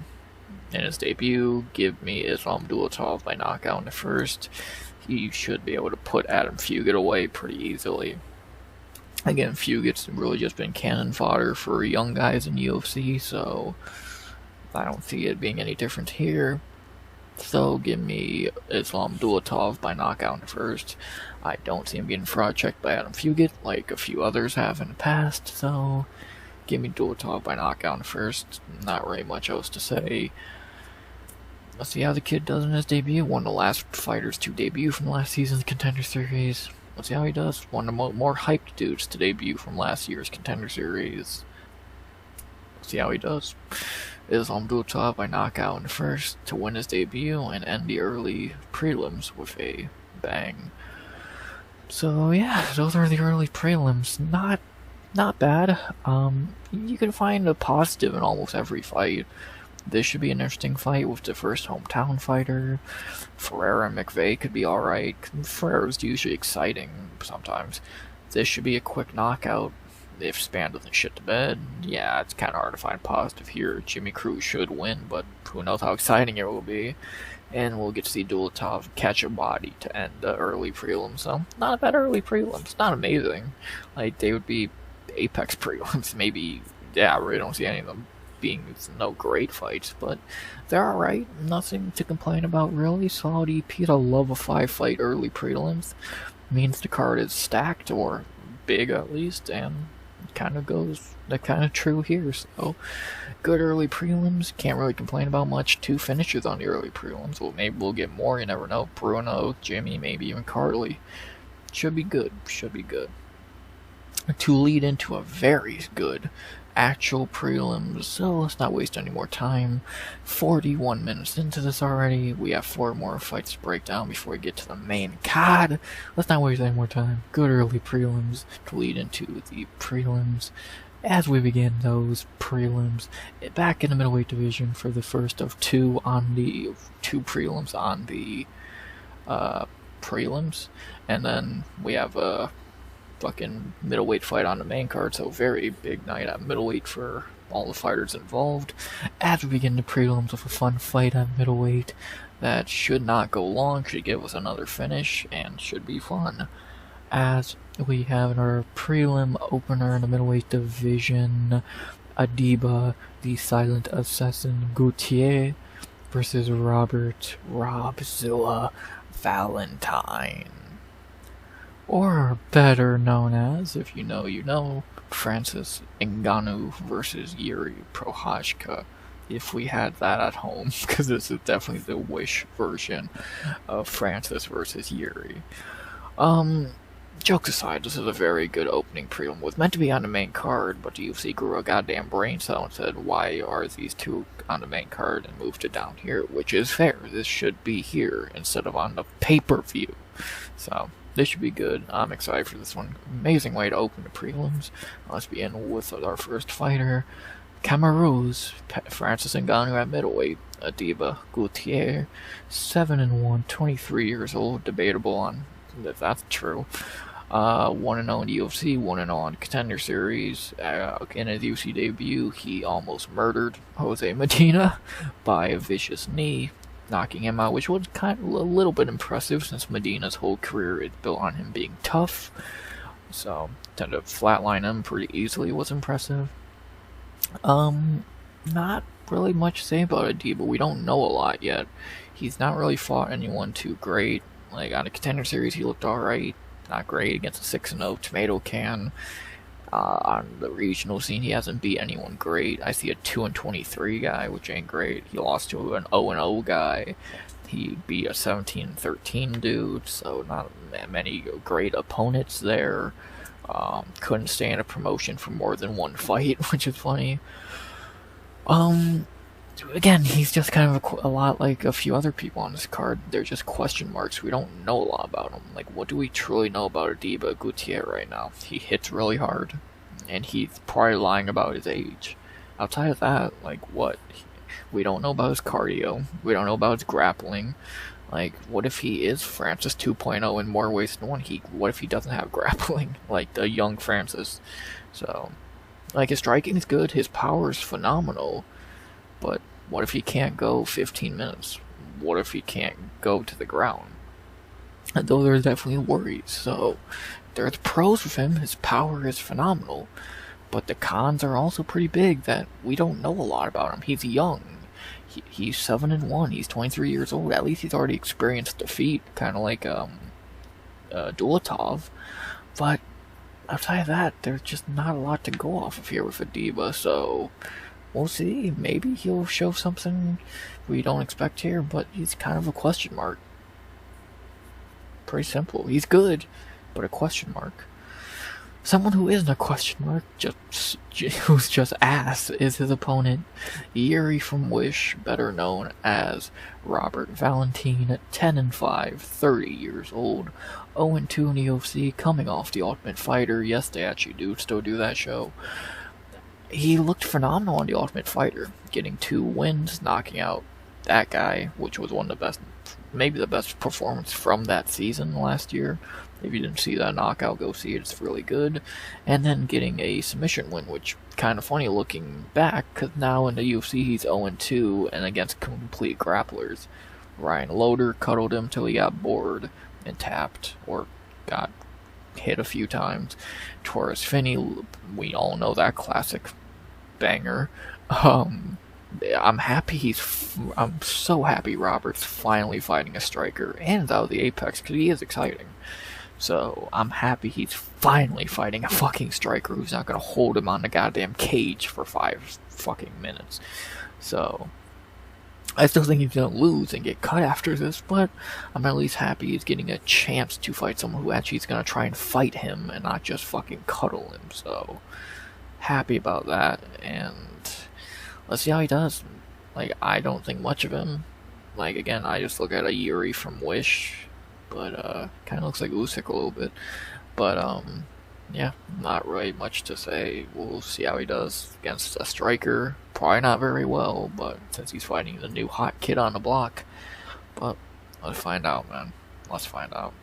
in his debut, give me Islam Dulatov by knockout in the first. you should be able to put Adam Fugitt away pretty easily. Again, Fugitt's really just been cannon fodder for young guys in UFC, so I don't see it being any different here. So give me Islam Dulatov by knockout in the first. I don't see him getting fraud checked by Adam Fugitt like a few others have in the past, so give me Dulatov by knockout in the first. Not really much else to say. Let's see how the kid does in his debut. One of the last fighters to debut from last season's Contender Series. Let's see how he does. One of the more hyped dudes to debut from last year's Contender Series. Let's see how he does. Islam Dulatov by knockout in the first to win his debut and end the early prelims with a bang. So yeah, those are the early prelims. Not bad. You can find a positive in almost every fight. This should be an interesting fight with the first hometown fighter. Ferreira and McVey could be alright. Ferreira's usually exciting sometimes. This should be a quick knockout. If Spann doesn't shit the bed, yeah, it's kind of hard to find positive here. Jimmy Crute should win, but who knows how exciting it will be. And we'll get to see Dulatov catch a body to end the early prelims. So, not a bad early prelims. Not amazing. Like, they would be apex prelims. Maybe, yeah, I really don't see any of them being no great fights, but they're alright. Nothing to complain about, really. Solid EP to love a 5-fight early prelims. Means the card is stacked, or big at least, and kind of true here. So good early prelims. Can't really complain about much. 2 finishes on the early prelims. Well, maybe we'll get more. You never know. Brunno, Jimmy, maybe even Carli. Should be good. To lead into a very good actual prelims, so let's not waste any more time. 41 minutes into this already. We have 4 more fights to break down before we get to the main card. Let's not waste any more time. Good early prelims to lead into the prelims. As we begin those prelims, back in the middleweight division for the first of 2 prelims on the prelims, and then we have a fucking middleweight fight on the main card, so very big night at middleweight for all the fighters involved. As we begin the prelims with a fun fight at middleweight that should not go long, should give us another finish, and should be fun. As we have in our prelim opener in the middleweight division, Ateba, the silent assassin Gautier, versus Robzilla Valentin. Or better known as, if you know, you know, Francis Ngannou versus Yuri Prochazka. If we had that at home, because this is definitely the Wish version of Francis versus Yuri. Jokes aside, this is a very good opening prelim. It was meant to be on the main card, but the UFC grew a goddamn brain cell and said, why are these 2 on the main card, and moved it down here, which is fair. This should be here instead of on the pay-per-view. So this should be good. I'm excited for this one. Amazing way to open the prelims. Let's begin with our first fighter, Cameroons, Francis Ngannou at middleweight. Ateba Gautier, 7-1, 23 years old. Debatable on if that's true. 1-0 in the UFC, 1-0 on Contender Series. In his UFC debut, he almost murdered Jose Medina by a vicious knee, knocking him out, which was kind of a little bit impressive since Medina's whole career is built on him being tough. So, to flatline him pretty easily was impressive. Not really much to say about Ateba. We don't know a lot yet. He's not really fought anyone too great. Like, on the Contender Series, he looked alright. Not great against a 6-0 tomato can. On the regional scene, he hasn't beat anyone great. I see a 2-23 guy, which ain't great. He lost to an 0-0 guy. He beat a 17-13 dude, so not many great opponents there. Couldn't stay in a promotion for more than 1 fight, which is funny. Again, he's just kind of a lot like a few other people on this card. They're just question marks. We don't know a lot about him. Like, what do we truly know about Ateba Gautier right now? He hits really hard, and he's probably lying about his age. Outside of that, like, what? We don't know about his cardio. We don't know about his grappling. Like, what if he is Francis 2.0 in more ways than one? What if he doesn't have grappling? Like, the young Francis. So, like, his striking is good. His power is phenomenal. But what if he can't go 15 minutes? What if he can't go to the ground? though there's definitely worries. So there's pros with him. His power is phenomenal, but the cons are also pretty big that we don't know a lot about him. He's young. He's 7-1. He's 23 years old. At least he's already experienced defeat, kind of like Dulatov. But outside of that, there's just not a lot to go off of here with Ateba. So we'll see. Maybe he'll show something we don't expect here, but he's kind of a question mark. Pretty simple. He's good, but a question mark. Someone who isn't a question mark, who's just ass, is his opponent, Yuri from Wish, better known as Robert Valentin, at 10-5, 30 years old, 0-2 in the UFC, coming off The Ultimate Fighter. Yes, they actually do still do that show. He looked phenomenal on The Ultimate Fighter, getting 2 wins, knocking out that guy, which was one of the best, maybe the best performance from that season last year. If you didn't see that knockout, go see it. It's really good. And then getting a submission win, which kind of funny looking back, because now in the UFC he's 0-2 and against complete grapplers. Ryan Loder cuddled him till he got bored and tapped, or got hit a few times. Taurus Finney, we all know that classic banger. I'm so happy Robert's finally fighting a striker and out of the Apex, because he is exciting. So I'm happy he's finally fighting a fucking striker who's not gonna hold him on the goddamn cage for 5 fucking minutes. So I still think he's gonna lose and get cut after this, but I'm at least happy he's getting a chance to fight someone who actually is gonna try and fight him and not just fucking cuddle him. So happy about that, and let's see how he does. Like, I don't think much of him. Like, again, I just look at a Yuri from Wish, but kind of looks like Usyk a little bit. But yeah, not really much to say. We'll see how he does against a striker. Probably not very well, but since he's fighting the new hot kid on the block. But let's find out, man. Let's find out.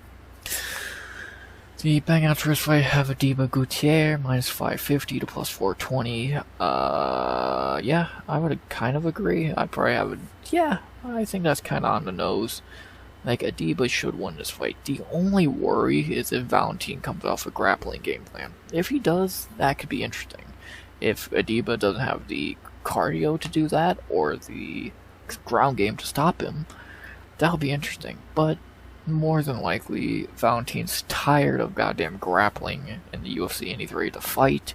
The bang out first fight have Ateba Gautier, minus 550 to plus 420. Yeah, I would kind of agree. I'd probably have I think that's kind of on the nose. Like, Ateba should win this fight. The only worry is if Valentin comes off a grappling game plan. If he does, that could be interesting. If Ateba doesn't have the cardio to do that, or the ground game to stop him, that'll be interesting. But more than likely, Valentin's tired of goddamn grappling in the UFC and he's ready to fight,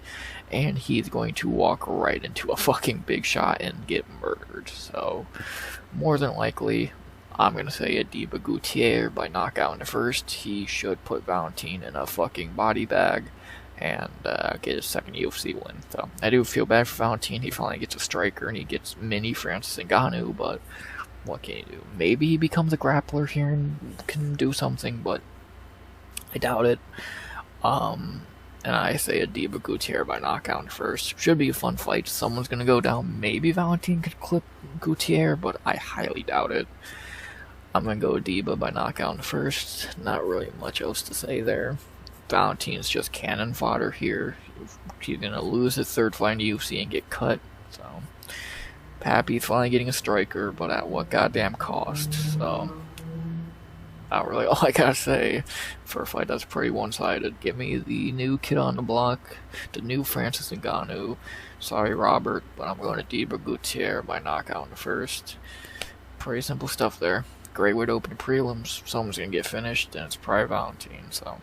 and he's going to walk right into a fucking big shot and get murdered. So, more than likely, I'm going to say Ateba Gautier by knockout in the first. He should put Valentin in a fucking body bag and get his second UFC win. So, I do feel bad for Valentin. He finally gets a striker and he gets mini Francis Ngannou, but what can you do? Maybe he becomes a grappler here and can do something, but I doubt it. And I say Ateba Gautier by knockout in first. Should be a fun fight. Someone's going to go down. Maybe Valentin could clip Gautier, but I highly doubt it. I'm going to go Ateba by knockout in first. Not really much else to say there. Valentin's just cannon fodder here. He's going to lose his third fight in the UFC and get cut. So, happy he's finally getting a striker, but at what goddamn cost? So, not really all I gotta say for a fight that's pretty one-sided. Give me the new kid on the block, the new Francis Ngannou. Sorry, Robert, but I'm going to Ateba Gautier by knockout in the first. Pretty simple stuff there. Great way to open the prelims. Someone's going to get finished, and it's probably Valentin. So,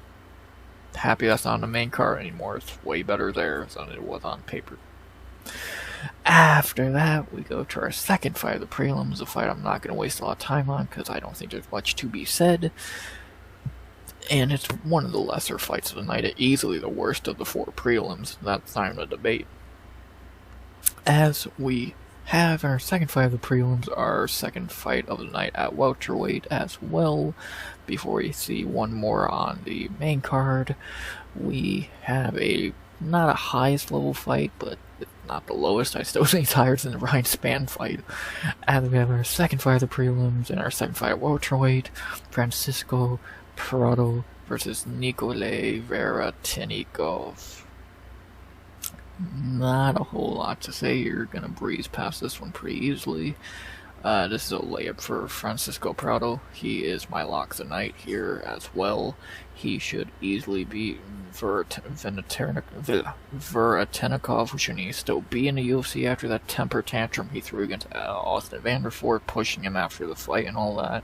happy that's not on the main card anymore. It's way better there than it was on paper. After that, we go to our second fight of the prelims, a fight I'm not going to waste a lot of time on because I don't think there's much to be said. And it's one of the lesser fights of the night, easily the worst of the 4 prelims. That's not even a debate. As we have our second fight of the prelims, our second fight of the night at welterweight as well. Before we see one more on the main card, we have not a highest level fight, but not the lowest. I still think it's higher than the Ryan Spann fight. And we have our second fight of the prelims and our second fight at welterweight, Francisco Prado versus Nicolle Veretennikov. Not a whole lot to say. You're gonna breeze past this one pretty easily. This is a layup for Francisco Prado. He is my lock of the night here as well. He should easily beat Veratenikov, who shouldn't still be in the UFC after that temper tantrum he threw against Austin Vanderford, pushing him after the fight and all that.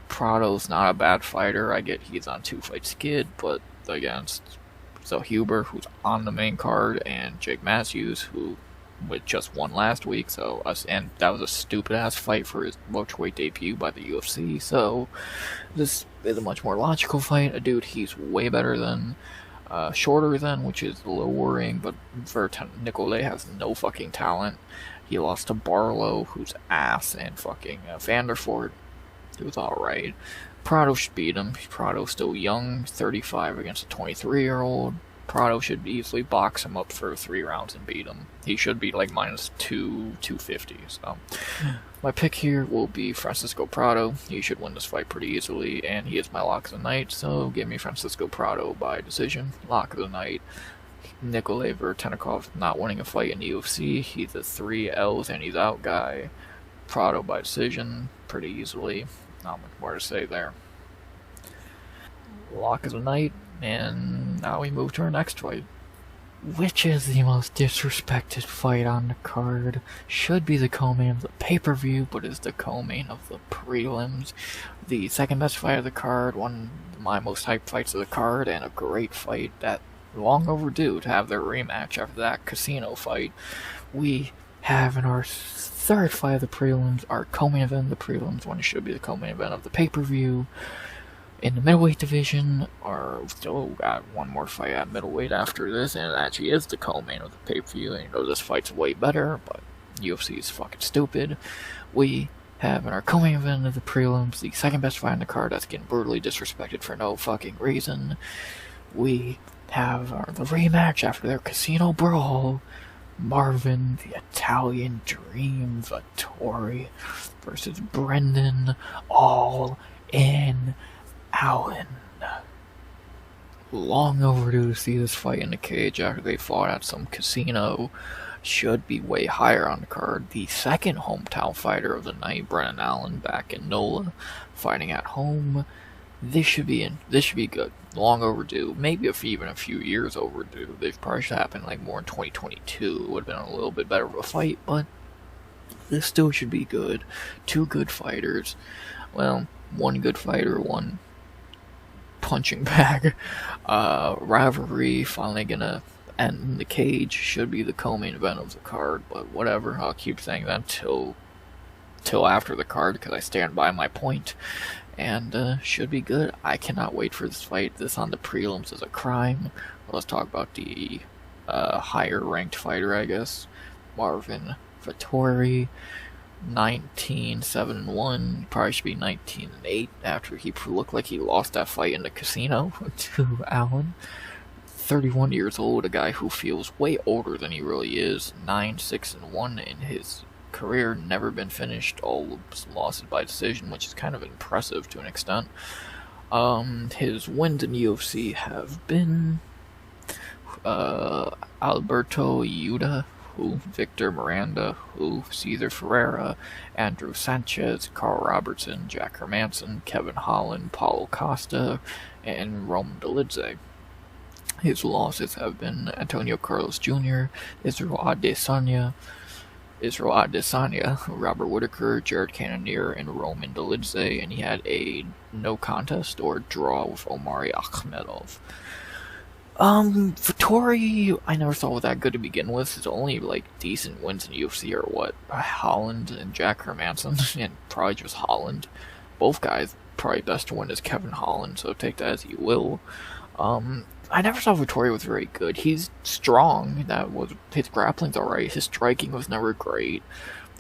Prado's not a bad fighter. I get he's on 2-fight skid, but against Zellhuber, who's on the main card, and Jake Matthews, who just won last week, and that was a stupid-ass fight for his welterweight debut by the UFC, so this is a much more logical fight. A dude he's way better than, shorter than, which is a little worrying, but Nicolle has no fucking talent. He lost to Barlow, who's ass, and fucking Vanderford, who's alright. Prado should beat him. Prado's still young, 35 against a 23-year-old. Prado should easily box him up for 3 rounds and beat him. He should be like minus 250. So my pick here will be Francisco Prado. He should win this fight pretty easily, and he is my lock of the night. So give me Francisco Prado by decision. Lock of the night. Nicolle Veratenikov not winning a fight in the UFC. He's a 3 L's and he's out guy. Prado by decision pretty easily. Not much more to say there. Lock of the night. And now we move to our next fight. Which is the most disrespected fight on the card? Should be the co-main of the pay-per-view, but is the co-main of the prelims. The second best fight of the card, one of my most hyped fights of the card, and a great fight that long overdue to have their rematch after that casino fight. We have in our third fight of the prelims, our co-main event of the prelims, when it should be the co-main event of the pay-per-view. In the middleweight division, or still got one more fight at middleweight after this, and it actually is the co-main of the pay-per-view, and this fight's way better, but UFC is fucking stupid. We have in our co-main event of the prelims, the second best fight on the card that's getting brutally disrespected for no fucking reason. We have the rematch after their casino brawl. Marvin, the Italian Dream, Vettori versus Brendan, all in Allen. Long overdue to see this fight in the cage after they fought at some casino. Should be way higher on the card. The second hometown fighter of the night, Brendan Allen, back in NOLA, fighting at home. This should be good. Long overdue. Maybe even a few years overdue. They probably should happen like more in 2022. It would have been a little bit better of a fight, but this still should be good. 2 good fighters. Well, 1 good fighter, 1 punching bag. Rivalry finally gonna end in the cage. Should be the co-main event of the card, but whatever. I'll keep saying that till after the card because I stand by my point. And should be good. I cannot wait for this fight. This on the prelims is a crime. Let's talk about the higher ranked fighter, I guess. Marvin Vettori. 19-7-1, probably should be 19-8 after he looked like he lost that fight in the casino to Allen. 31 years old, a guy who feels way older than he really is. 9-6-1 in his career, never been finished, all losses by decision, which is kind of impressive to an extent. His wins in UFC have been Alberto Yuda, Victor Miranda, Cesar Ferreira, Andrew Sanchez, Carl Robertson, Jack Hermanson, Kevin Holland, Paulo Costa, and Roman Dolidze. His losses have been Antonio Carlos Jr., Israel Adesanya, Robert Whitaker, Jared Cannonier, and Roman Dolidze, and he had a no contest or draw with Omari Akhmedov. Vettori, I never thought was that good to begin with. His only, decent wins in UFC are Holland and Jack Hermanson, and probably just Holland. Both guys, probably best to win is Kevin Holland, so take that as you will. I never thought Vettori was very good. He's strong, his grappling's alright, his striking was never great.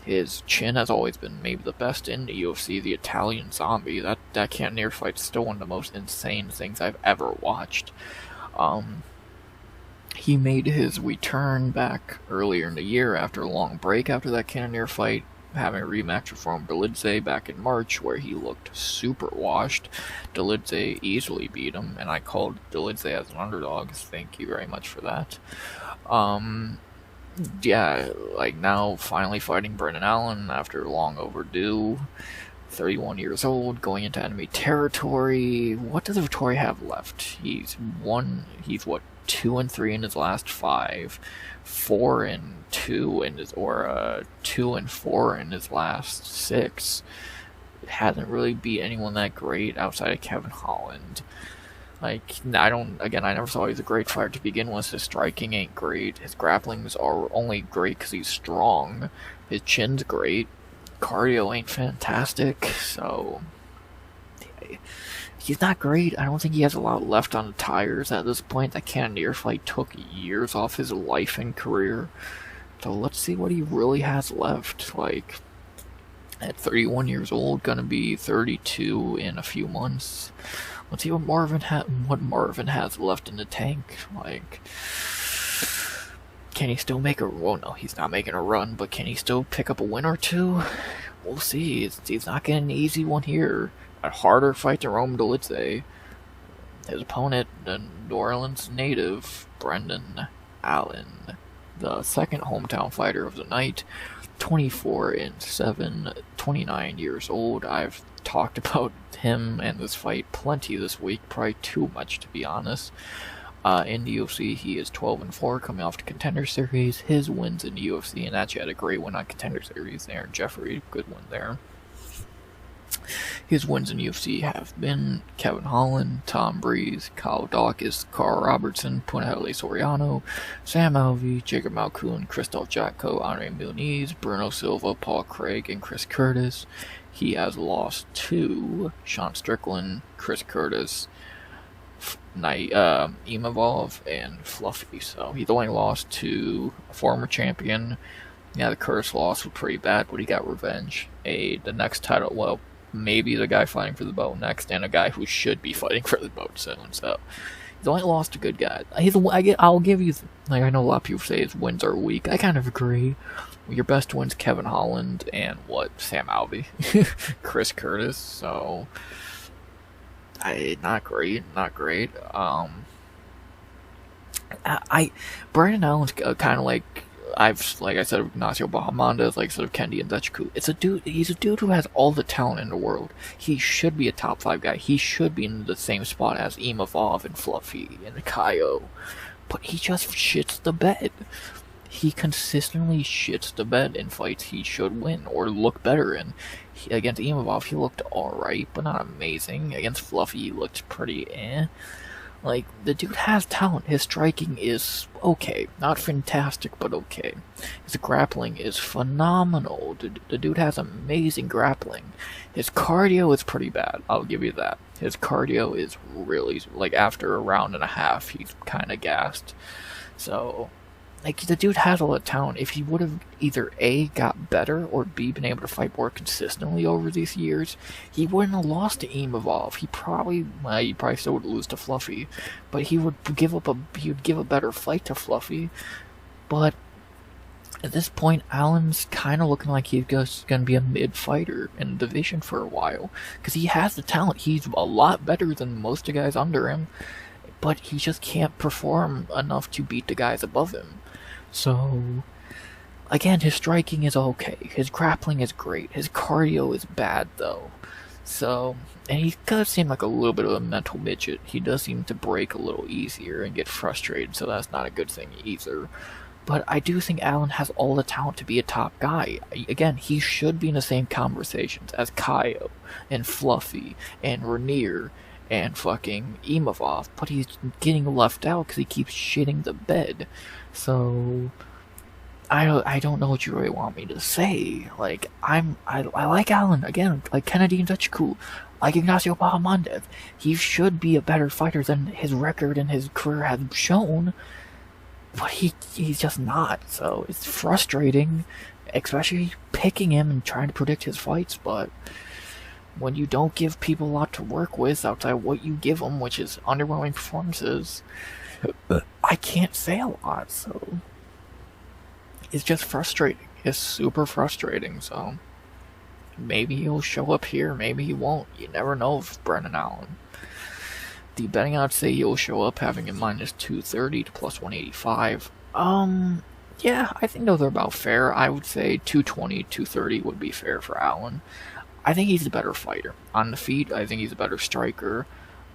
His chin has always been maybe the best in the UFC, the Italian Zombie. That Cannonier fight's still one of the most insane things I've ever watched. He made his return back earlier in the year after a long break after that Cannonier fight, having a rematch with Roman Dolidze back in March where he looked super washed. Dolidze easily beat him, and I called Dolidze as an underdog. Thank you very much for that. yeah, like now finally fighting Brendan Allen after long overdue. 31 years old, going into enemy territory. What does Vettori have left? He's what, 2-3 in his last 5, 4-2 in his, or 2-4 in his last 6. Hasn't really beat anyone that great outside of Kevin Holland. Like, I never thought he was a great fighter to begin with. His striking ain't great. His grapplings are only great because he's strong. His chin's great. Cardio ain't fantastic, so he's not great. I don't think he has a lot left on the tires at this point. That Cannonier fight took years off his life and career. So let's see what he really has left. Like, at 31 years old, gonna be 32 in a few months. Let's see what Marvin has left in the tank. Like, can he still make a... Well, no, he's not making a run, but can he still pick up a win or two? We'll see. He's not getting an easy one here. A harder fight to Rome Dolidze. His opponent, the New Orleans native, Brendan Allen. The second hometown fighter of the night. 24-7, 29 years old. I've talked about him and this fight plenty this week. Probably too much, to be honest. In the UFC, he is 12-4, coming off the Contender Series. His wins in the UFC, and actually had a great win on Contender Series there. Jeffrey, good win there. His wins in UFC have been Kevin Holland, Tom Breeze, Kyle Dawkins, Carl Robertson, Punahele Soriano, Sam Alvey, Jacob Malkoon, Christoph Jatko, Andre Muniz, Bruno Silva, Paul Craig, and Chris Curtis. He has lost to Sean Strickland, Chris Curtis, Imavov, and Fluffy. So he's only lost to a former champion. Yeah, the Curtis loss was pretty bad, but he got revenge. The next title, well, maybe the guy fighting for the belt next, and a guy who should be fighting for the belt soon. So he's only lost to good guys. I'll give you, like, I know a lot of people say his wins are weak. I kind of agree. Your best wins Kevin Holland and Sam Alvey, Chris Curtis. So not great. Brandon Allen's kind of like I said, Ignacio Bahamondes, like sort of Kendi and Dutchku. He's a dude who has all the talent in the world. He should be a top 5 guy. He should be in the same spot as Imavov and Fluffy and Kaio. But he just shits the bed. He consistently shits the bed in fights he should win or look better in. Against Imavov, he looked alright, but not amazing. Against Fluffy, he looked pretty Like, the dude has talent. His striking is okay. Not fantastic, but okay. His grappling is phenomenal. The dude has amazing grappling. His cardio is pretty bad, I'll give you that. His cardio is really, like, after a round and a half, he's kind of gassed. So, like, the dude has all the talent. If he would have either A, got better, or B, been able to fight more consistently over these years, he wouldn't have lost to Imavov. He probably still would lose to Fluffy, but he would give a better fight to Fluffy. But at this point, Allen's kind of looking like he's just going to be a mid-fighter in the division for a while, because he has the talent. He's a lot better than most of the guys under him, but he just can't perform enough to beat the guys above him. So, again, his striking is okay. His grappling is great. His cardio is bad, though. So, and he does seem like a little bit of a mental midget. He does seem to break a little easier and get frustrated, so that's not a good thing either. But I do think Allen has all the talent to be a top guy. Again, he should be in the same conversations as Kaio and Fluffy and Rainier and fucking Imavov, but he's getting left out because he keeps shitting the bed. So I don't know what you really want me to say. Like, I like Allen again, like Kennedy and Dutchku, like Ignacio Bahamondes. He should be a better fighter than his record and his career have shown, but he's just not. So it's frustrating, especially picking him and trying to predict his fights. But when you don't give people a lot to work with outside what you give them, which is underwhelming performances, I can't say a lot. So it's just frustrating. It's super frustrating. So maybe he'll show up here, maybe he won't. You never know with Brendan Allen. The betting odds say he'll show up having a -230 to +185. Yeah, I think those are about fair. I would say 220, 230 would be fair for Allen. I think he's a better fighter. On the feet, I think he's a better striker.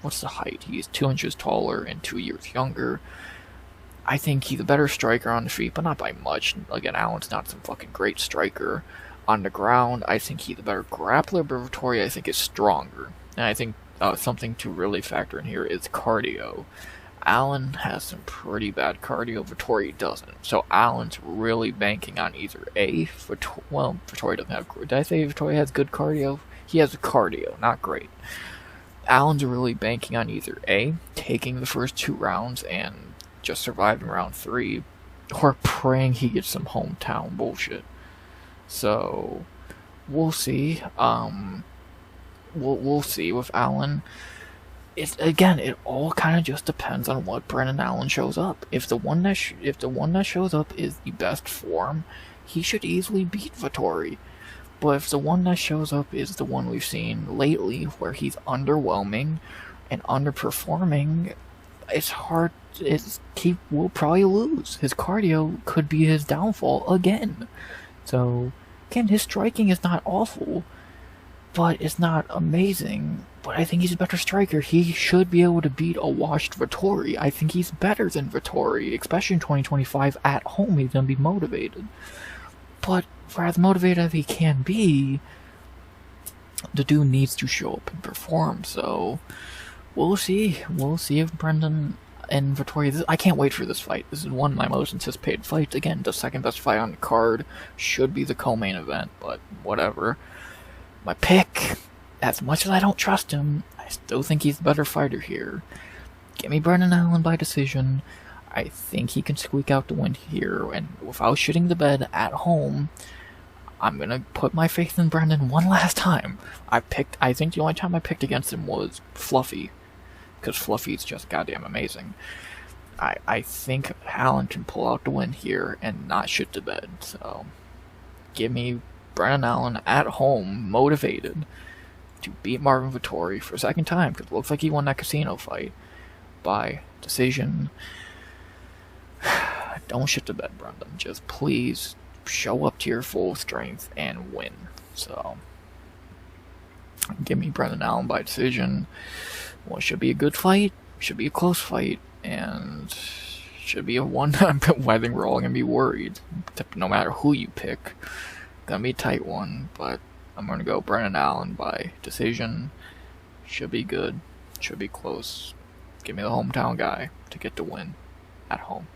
What's the height? He's 2 inches taller and 2 years younger. I think he's a better striker on the feet, but not by much. Again, Allen's not some fucking great striker. On the ground, I think he's a better grappler, but Vettori, I think, is stronger. And I think something to really factor in here is cardio. Allen has some pretty bad cardio, Vettori doesn't. So Allen's really banking on either A, Vettori doesn't have... Did I say Vettori has good cardio? He has cardio, not great. Allen's really banking on either A, taking the first 2 rounds and just surviving round 3, or praying he gets some hometown bullshit. So, we'll see. We'll see with Allen. It all kind of just depends on what Brendan Allen shows up. If the one that shows up is the best form, he should easily beat Vettori. But if the one that shows up is the one we've seen lately, where he's underwhelming and underperforming, it's hard. He will probably lose. His cardio could be his downfall again. So, again, his striking is not awful, but it's not amazing. But I think he's a better striker. He should be able to beat a washed Vettori. I think he's better than Vettori, especially in 2025 at home. He's going to be motivated. But for as motivated as he can be, the dude needs to show up and perform. So we'll see. We'll see if Brendan and Vettori... I can't wait for this fight. This is one of my most anticipated fights. Again, the second best fight on the card. Should be the co-main event, but whatever. My pick, as much as I don't trust him, I still think he's the better fighter here. Give me Brendan Allen by decision. I think he can squeak out the win here, and without shitting the bed at home, I'm gonna put my faith in Brendan one last time. I think the only time I picked against him was Fluffy, because Fluffy's just goddamn amazing. I think Allen can pull out the win here and not shit the bed, so give me Brendan Allen at home, motivated to beat Marvin Vettori for a second time, because it looks like he won that casino fight by decision. Don't shit the bed, Brendan. Just please show up to your full strength and win. So, give me Brendan Allen by decision. Well, it should be a good fight, should be a close fight, and should be a one. I think we're all gonna be worried, no matter who you pick. Gonna be a tight one, but I'm gonna go Brendan Allen by decision. Should be good, should be close. Give me the hometown guy to get the win at home.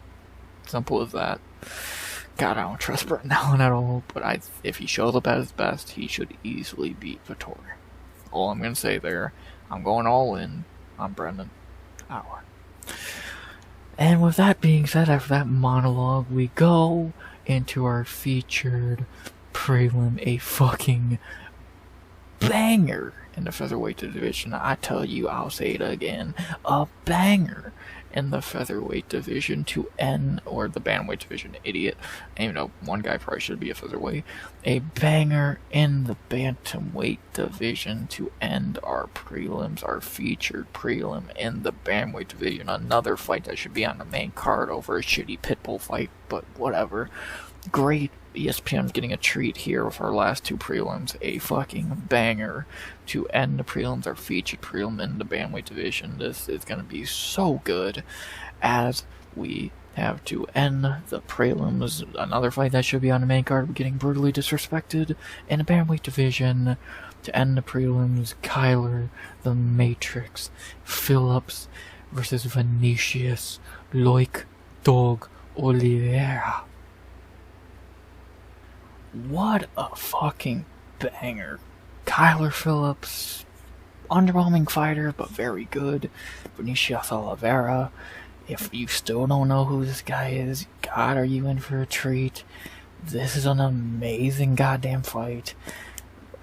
Simple as that. God, I don't trust Brendan Allen at all, but if he shows up at his best, he should easily beat Vettori. All I'm gonna say there. I'm going all in on Brendan Allen. And with that being said, after that monologue, we go into our featured prelim, a fucking banger in the featherweight division. I tell you, I'll say it again, a banger in the featherweight division to end, or the bantamweight division, idiot. And, one guy probably should be a featherweight. A banger in the bantamweight division to end our prelims, our featured prelim in the bantamweight division. Another fight that should be on the main card over a shitty pitbull fight, but whatever. Great. ESPN's getting a treat here with our last 2 prelims. A fucking banger to end the prelims, our featured prelim in the bantamweight division. This is going to be so good as we have to end the prelims. Another fight that should be on the main card, getting brutally disrespected in the bantamweight division. To end the prelims, Kyler, the Matrix, Phillips versus Vinicius, Loic Dog Oliveira. What a fucking banger. Kyler Phillips, underwhelming fighter, but very good. Vinicius Oliveira, if you still don't know who this guy is, God, are you in for a treat? This is an amazing goddamn fight.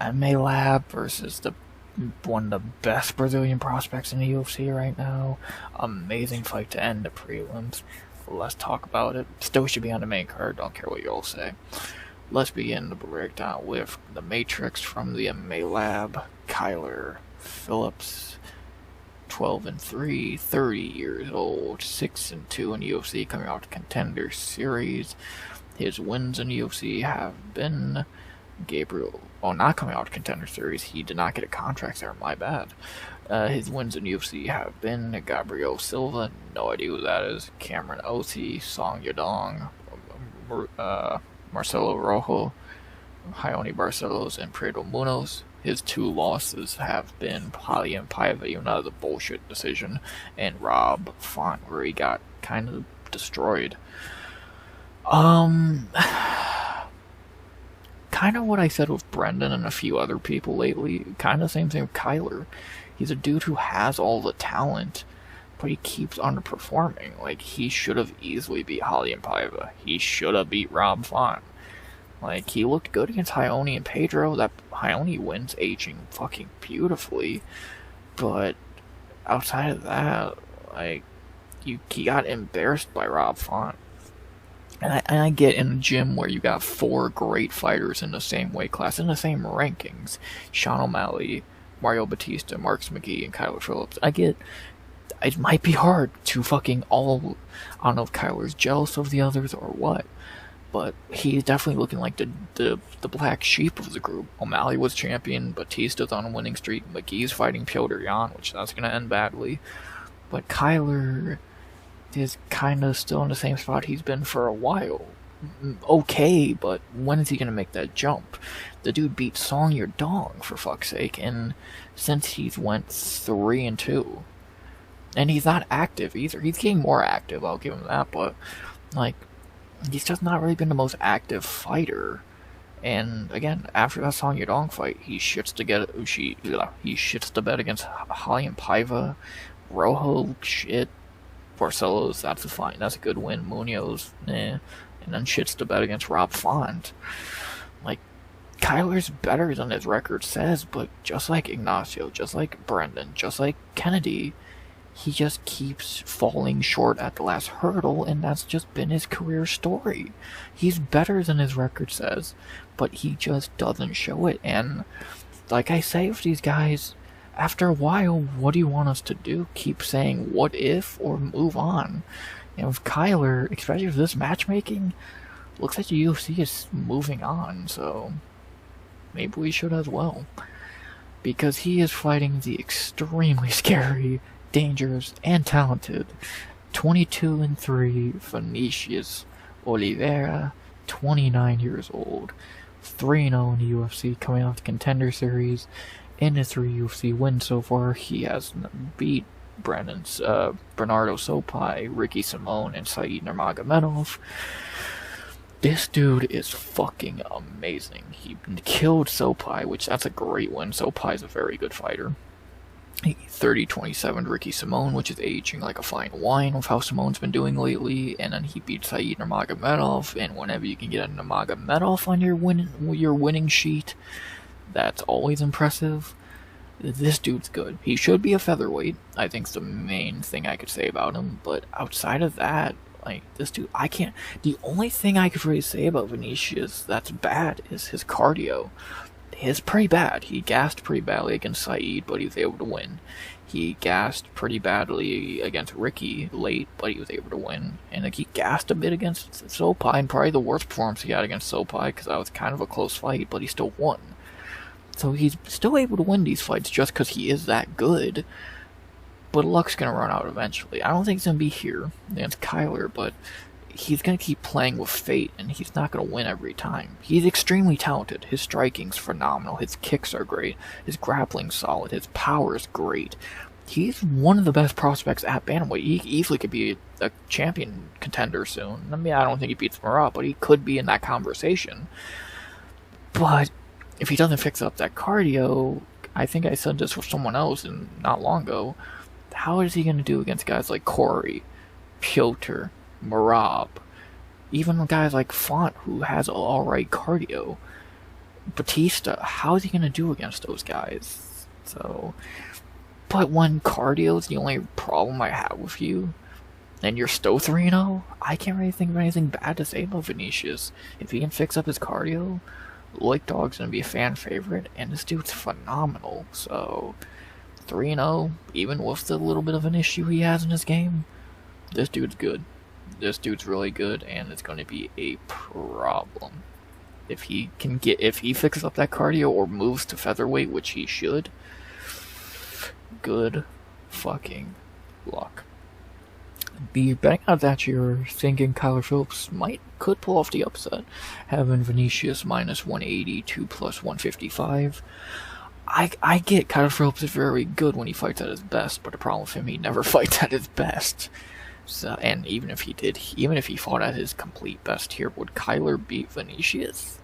MMA Lab versus one of the best Brazilian prospects in the UFC right now. Amazing fight to end the prelims. Let's talk about it. Still should be on the main card, don't care what you all say. Let's begin the breakdown with the Matrix from the MMA Lab, Kyler Phillips, 12-3, 30 years old, 6-2 in UFC, coming out to Contender Series. His wins in UFC have been Gabriel. Oh, not coming out of Contender Series. He did not get a contract there. My bad. His wins in UFC have been Gabriel Silva. No idea who that is. Cameron Oti, Song Yadong, Marcelo Rojo, Raoni Barcelos, and Prado Munoz. His 2 losses have been Valentin Paiva, even out of the bullshit decision, and Rob Font, where he got kind of destroyed. Kind of what I said with Brendan and a few other people lately. Kind of the same thing with Kyler. He's a dude who has all the talent, but he keeps underperforming. Like, he should have easily beat Valentin Paiva. He should have beat Rob Font. Like, he looked good against Raoni and Pedro. That Raoni win's aging fucking beautifully. But outside of that, like, he got embarrassed by Rob Font. And I get in a gym where you got 4 great fighters in the same weight class, in the same rankings. Sean O'Malley, Mario Batista, Marcus McGee, and Kyler Phillips. I get it might be hard to fucking all... I don't know if Kyler's jealous of the others or what. But he's definitely looking like the black sheep of the group. O'Malley was champion, Batista's on a winning streak, McGee's fighting Piotr Jan, which that's going to end badly. But Kyler is kind of still in the same spot he's been for a while. Okay, but when is he going to make that jump? The dude beat Song Yadong, for fuck's sake, and since he's went 3-2. And he's not active either. He's getting more active, I'll give him that, but, like, he's just not really been the most active fighter. And again, after that Song Yadong fight, he shits the bed against Valentin Paiva, Rojo, shit, Barcelos, that's fine, that's a good win. Munoz, and then shits the bed against Rob Font. Like, Kyler's better than his record says, but just like Ignacio, just like Brendan, just like Kennedy, he just keeps falling short at the last hurdle, and that's just been his career story. He's better than his record says, but he just doesn't show it. And like I say with these guys, after a while, what do you want us to do? Keep saying what if or move on? And with Kyler, especially with this matchmaking, looks like the UFC is moving on, so maybe we should as well. Because he is fighting the extremely scary, dangerous, and talented 22-3 Vinicius Oliveira, 29 years old, 3-0 in the UFC, coming off the Contender Series. In his 3 UFC wins so far, he has beat Bernardo Sopai, Ricky Simone, and Said Nurmagomedov. This dude is fucking amazing. He killed Sopai, which that's a great win. Sopai's a very good fighter. 30-27 Ricky Simone, which is aging like a fine wine with how Simone's been doing lately. And then he beat Said Nurmagomedov, and whenever you can get a Nurmagomedov on your winning sheet, that's always impressive. This dude's good. He should be a featherweight, I think's the main thing I could say about him. But outside of that, like, this dude, I can't... The only thing I could really say about Vinicius that's bad is his cardio. His pretty bad. He gassed pretty badly against Said, but he was able to win. He gassed pretty badly against Ricky late, but he was able to win. And like, he gassed a bit against Sopai, and probably the worst performance he had against Sopai, because that was kind of a close fight, but he still won. So he's still able to win these fights just because he is that good. But luck's going to run out eventually. I don't think it's going to be here against Kyler, but he's going to keep playing with fate, and he's not going to win every time. He's extremely talented. His striking's phenomenal. His kicks are great. His grappling's solid. His power's great. He's one of the best prospects at bantamweight. He easily could be a champion contender soon. I mean, I don't think he beats Murat, but he could be in that conversation. But if he doesn't fix up that cardio, I think I said this with someone else and not long ago, how is he going to do against guys like Corey, Piotr, Marab, even guys like Font, who has alright cardio? Batista, how is he going to do against those guys? So, but when cardio is the only problem I have with you, and you're still 3-0, I can't really think of anything bad to say about Vinicius. If he can fix up his cardio, Like Dog's going to be a fan favorite, and this dude's phenomenal. So, 3-0, even with the little bit of an issue he has in his game, this dude's good. This dude's really good, and it's going to be a problem. If he fixes up that cardio or moves to featherweight, which he should, good fucking luck. The betting odds that you're thinking Kyler Phillips could pull off the upset, having Vinicius minus 180 to plus 155. I get Kyler Phillips is very good when he fights at his best, but the problem with him, he never fights at his best. So, and even if he fought at his complete best here, would Kyler beat Vinicius?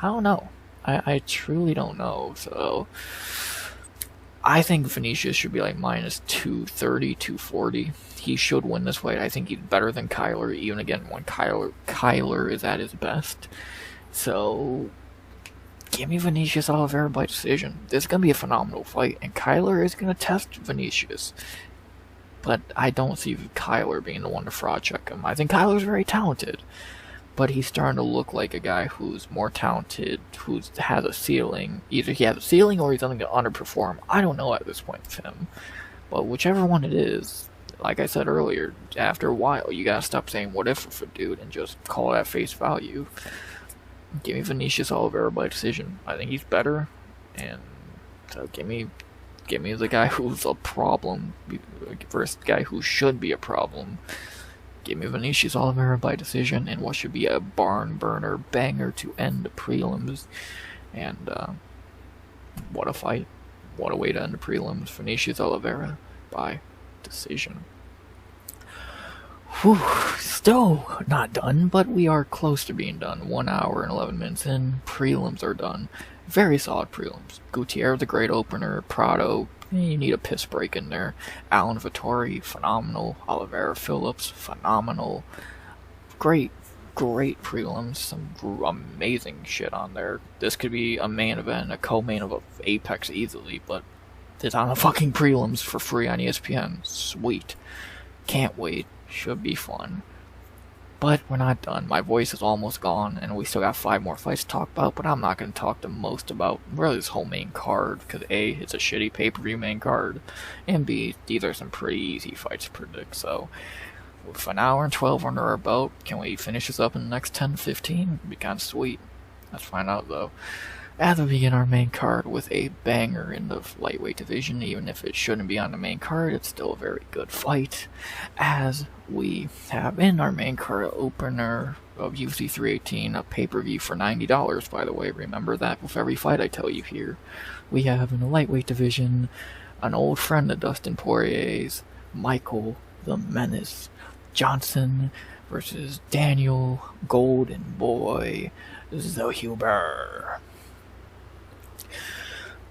I don't know. I truly don't know. So I think Vinicius should be like minus 230, 240. He should win this fight. I think he's better than Kyler, even again when Kyler is at his best. So give me Vinicius Oliveira by decision. This is going to be a phenomenal fight, and Kyler is going to test Vinicius. But I don't see Kyler being the one to fraud check him. I think Kyler's very talented, but he's starting to look like a guy who's more talented, who has a ceiling. Either he has a ceiling or he's going to underperform. I don't know at this point with him. But whichever one it is, like I said earlier, after a while, you gotta stop saying what if for dude and just call it at face value. Give me Vinicius Oliveira by decision. I think he's better, and so give me the guy who's a problem versus the guy who should be a problem. Give me Vinicius Oliveira by decision, and what should be a barn burner banger to end the prelims. And what a fight! What a way to end the prelims. Vinicius Oliveira by decision. Whew, still not done, but we are close to being done. 1 hour and 11 minutes in, prelims are done. Very solid prelims. Gautier, the great opener. Prado, you need a piss break in there. Alan Vettori, phenomenal. Oliveira Phillips, phenomenal. Great prelims. Some amazing shit on there. This could be a main event, a co-main of Apex easily, but it's on the fucking prelims for free on ESPN. Sweet. Can't wait. Should be fun. But we're not done. My voice is almost gone, and we still got 5 more fights to talk about, but I'm not going to talk the most about really this whole main card, because A, it's a shitty pay-per-view main card, and B, these are some pretty easy fights to predict. So with an hour and 12 under our belt, can we finish this up in the next 10 to 15? It'd be kind of sweet. Let's find out, though. As we begin our main card with a banger in the lightweight division, even if it shouldn't be on the main card, it's still a very good fight. As we have in our main card opener of UFC 318, a pay-per-view for $90, by the way. Remember that with every fight I tell you here. We have in the lightweight division an old friend of Dustin Poirier's, Michael the Menace Johnson versus Daniel Golden Boy Zellhuber.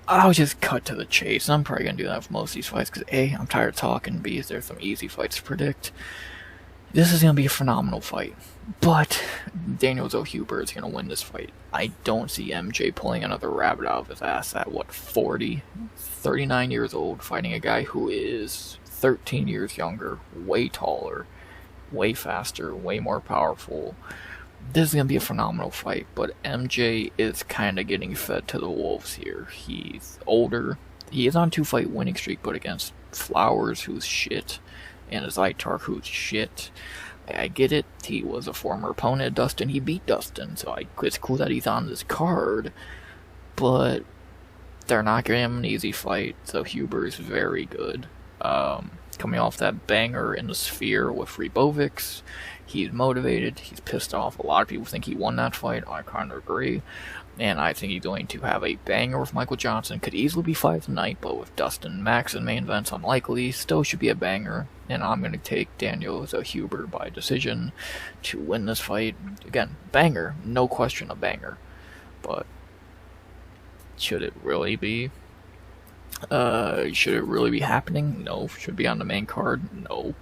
I'll just cut to the chase. I'm probably going to do that for most of these fights because A, I'm tired of talking, B, there's some easy fights to predict. This is going to be a phenomenal fight, but Daniel Zellhuber is going to win this fight. I don't see MJ pulling another rabbit out of his ass at, 39 years old, fighting a guy who is 13 years younger, way taller, way faster, way more powerful. This is going to be a phenomenal fight, but MJ is kind of getting fed to the wolves here. He's older. He is on 2-fight winning streak, but against Flowers, who's shit, and Zaitar, who's shit. I get it. He was a former opponent of Dustin. He beat Dustin, so it's cool that he's on this card, but they're not giving him an easy fight, so Huber is very good. Coming off that banger in the Sphere with Ribovics, he's motivated, he's pissed off. A lot of people think he won that fight. I kind of agree. And I think he's going to have a banger with Michael Johnson. Could easily be fight tonight, but with Dustin and Max in main events, unlikely. Still should be a banger. And I'm going to take Daniel Zellhuber by decision to win this fight. Again, banger. No question a banger. But should it really be? Should it really be happening? No. Should it be on the main card? No.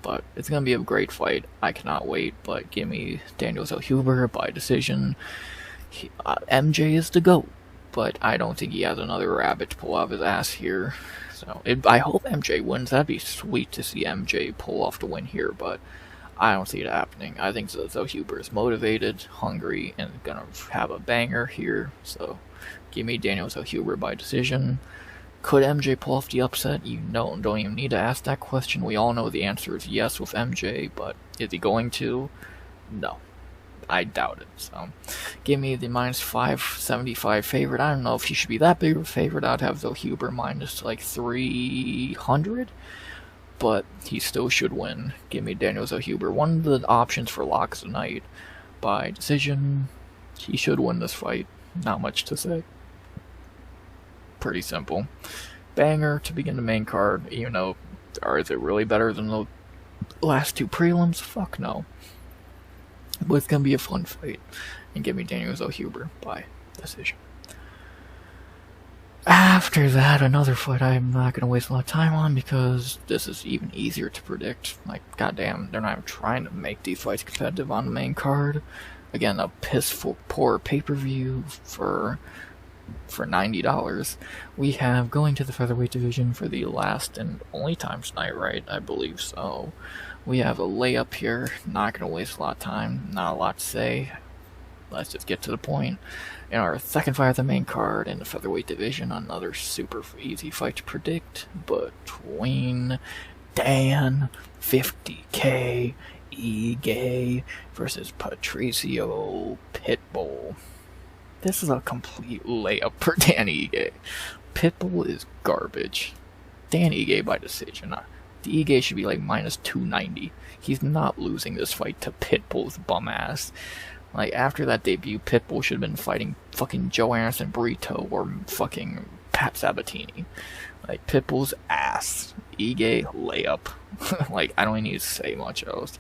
But it's going to be a great fight. I cannot wait. But give me Daniel Zellhuber by decision. MJ is the GOAT, but I don't think he has another rabbit to pull out of his ass here. So I hope MJ wins. That'd be sweet to see MJ pull off the win here, but I don't see it happening. I think Zellhuber is motivated, hungry, and gonna have a banger here. So give me Daniel Zellhuber by decision. Could MJ pull off the upset? You don't even need to ask that question. We all know the answer is yes with MJ, but is he going to? No. I doubt it. So, give me the minus 575 favorite. I don't know if he should be that big of a favorite. I'd have Zellhuber minus like 300, but he still should win. Give me Daniel Zellhuber. One of the options for locks tonight by decision. He should win this fight. Not much to say. Pretty simple. Banger to begin the main card, even though, or is it really better than the last two prelims? Fuck no. But it's gonna be a fun fight. And give me Daniel Zellhuber by decision. After that, another fight I'm not gonna waste a lot of time on because this is even easier to predict. Like, goddamn, they're not even trying to make these fights competitive on the main card. Again, a piss-poor pay-per-view for $90. We have going to the featherweight division for the last and only time tonight, right? I believe so. We have a layup here. Not going to waste a lot of time. Not a lot to say. Let's just get to the point. In our second fight of the main card in the featherweight division, another super easy fight to predict between Dan 50K Ige versus Patricio Pitbull. This is a complete layup for Dan Ige. Pitbull is garbage. Dan Ige by decision. The Ige should be like minus 290. He's not losing this fight to Pitbull's bum ass. Like, after that debut, Pitbull should have been fighting fucking Joe Anderson Brito or fucking Pat Sabatini. Like, Pitbull's ass. Ige layup. Like, I don't even need to say much else.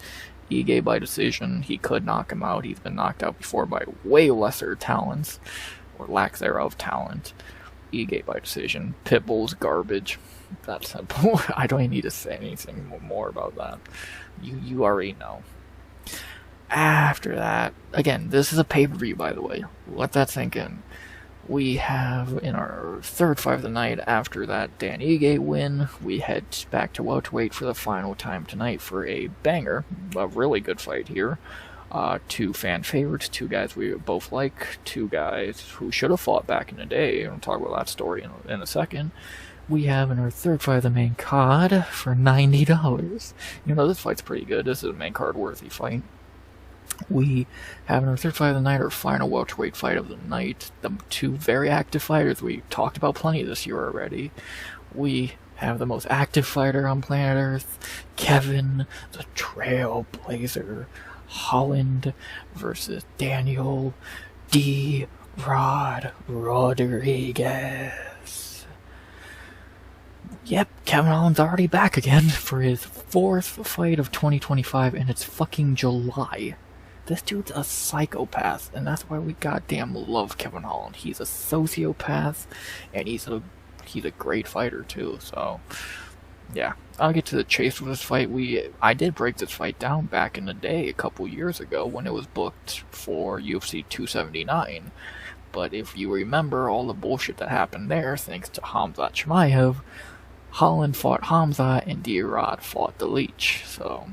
Ige by decision. He could knock him out. He's been knocked out before by way lesser talents, or lack thereof talent. Ige by decision. Pitbull's garbage. That's simple. I don't even need to say anything more about that. You already know. After that, again, this is a pay-per-view, by the way. Let that sink in. We have, in our third fight of the night, after that Dan Ige win, we head back to welterweight for the final time tonight for a banger. A really good fight here. Two fan favorites, two guys we both like, two guys who should have fought back in the day. I'll talk about that story in a second. We have in our third fight of the main card for $90. You know, this fight's pretty good. This is a main card worthy fight. We have in our third fight of the night, our final welterweight fight of the night. The two very active fighters. We talked about plenty this year already. We have the most active fighter on planet Earth, Kevin, the Trailblazer Holland versus Daniel D. Rod Rodriguez. Yep, Kevin Holland's already back again for his fourth fight of 2025, and it's fucking July. This dude's a psychopath, and that's why we goddamn love Kevin Holland. He's a sociopath, and he's a great fighter too. So, yeah, I'll get to the chase with this fight. I did break this fight down back in the day, a couple years ago, when it was booked for UFC 279. But if you remember all the bullshit that happened there, thanks to Khamzat Chimaev, Holland fought Khamzat and D-Rod fought the Leech. So,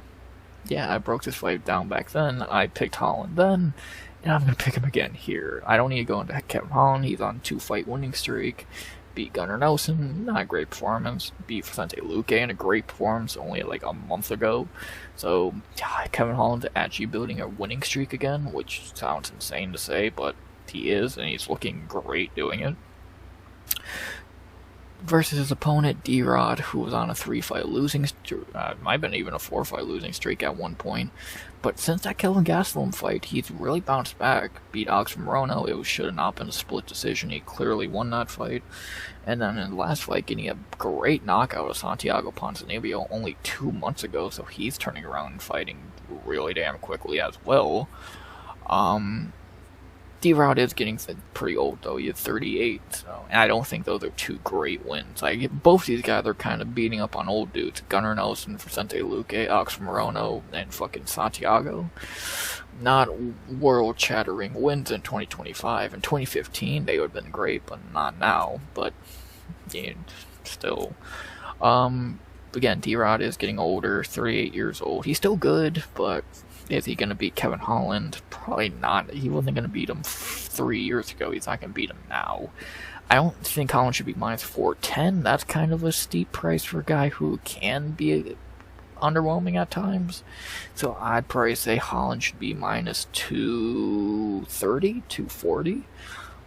yeah, I broke this fight down back then. I picked Holland then, and I'm going to pick him again here. I don't need to go into Kevin Holland. He's on 2-fight winning streak. Beat Gunnar Nelson, not a great performance. Beat Vicente Luque in a great performance only like a month ago. So, yeah, Kevin Holland's actually building a winning streak again, which sounds insane to say, but he is, and he's looking great doing it. Versus his opponent, D-Rod, who was on a 3-fight losing streak, might have been even a 4-fight losing streak at one point. But since that Kelvin Gastelum fight, he's really bounced back. Beat Alex Morono. It should have not been a split decision. He clearly won that fight. And then in the last fight, getting a great knockout of Santiago Ponzinibbio only 2 months ago, so he's turning around and fighting really damn quickly as well. D-Rod is getting pretty old, though. He's 38, so, and I don't think those are two great wins. Like, both these guys are kind of beating up on old dudes. Gunnar Nelson, Vicente Luque, Alex Morono, and fucking Santiago. Not world-shattering wins in 2025. In 2015, they would have been great, but not now. But, yeah, still. Again, D-Rod is getting older, 38 years old. He's still good, but is he going to beat Kevin Holland? Probably not. He wasn't going to beat him 3 years ago. He's not going to beat him now. I don't think Holland should be minus 410. That's kind of a steep price for a guy who can be underwhelming at times. So I'd probably say Holland should be minus 230, 240.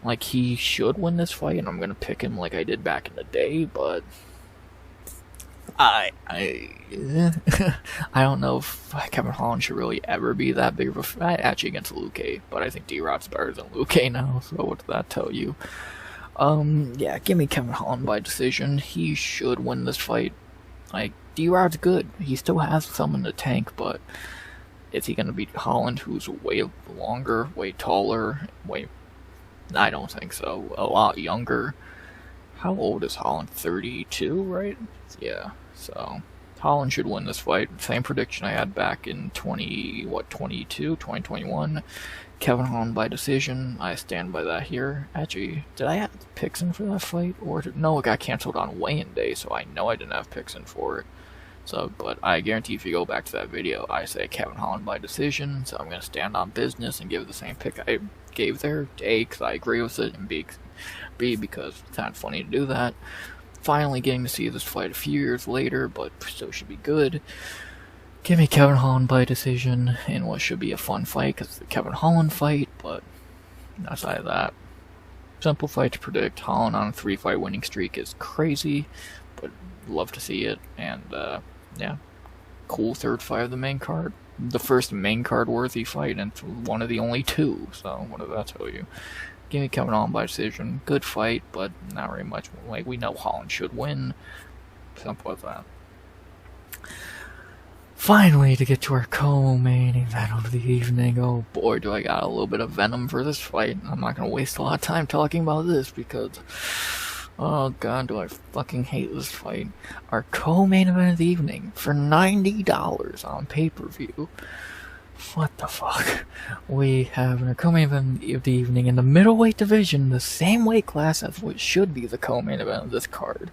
Like, he should win this fight, and I'm going to pick him like I did back in the day, but I don't know if Kevin Holland should really ever be that big of a fight, actually against Luque, but I think D-Rod's better than Luque now, so what does that tell you? Yeah, give me Kevin Holland by decision. He should win this fight. Like, D-Rod's good. He still has some in the tank, but is he going to beat Holland, who's way longer, way taller, I don't think so. A lot younger. How old is Holland? 32, right? Yeah, so Holland should win this fight. Same prediction I had back in 2021. Kevin Holland by decision. I stand by that here. Actually, did I have picks in for that fight? No, it got canceled on weigh-in day, so I know I didn't have picks in for it. So, but I guarantee if you go back to that video, I say Kevin Holland by decision, so I'm going to stand on business and give the same pick I gave there. A, because I agree with it, and B, because it's not funny to do that. Finally getting to see this fight a few years later, but still should be good. Give me Kevin Holland by decision in what should be a fun fight, because it's the Kevin Holland fight, but outside of that, simple fight to predict. Holland on a 3-fight winning streak is crazy, but love to see it, and yeah, cool third fight of the main card. The first main card worthy fight, and one of the only two, so what does that tell you? Give me Kevin Holland by decision. Good fight, but not very much. Like, we know Holland should win. Simple as that. Finally, to get to our co-main event of the evening. Oh boy, do I got a little bit of venom for this fight. I'm not going to waste a lot of time talking about this because, oh god, do I fucking hate this fight. Our co-main event of the evening for $90 on pay-per-view. What the fuck? We have our co-main event of the evening in the middleweight division, the same weight class as what should be the co-main event of this card.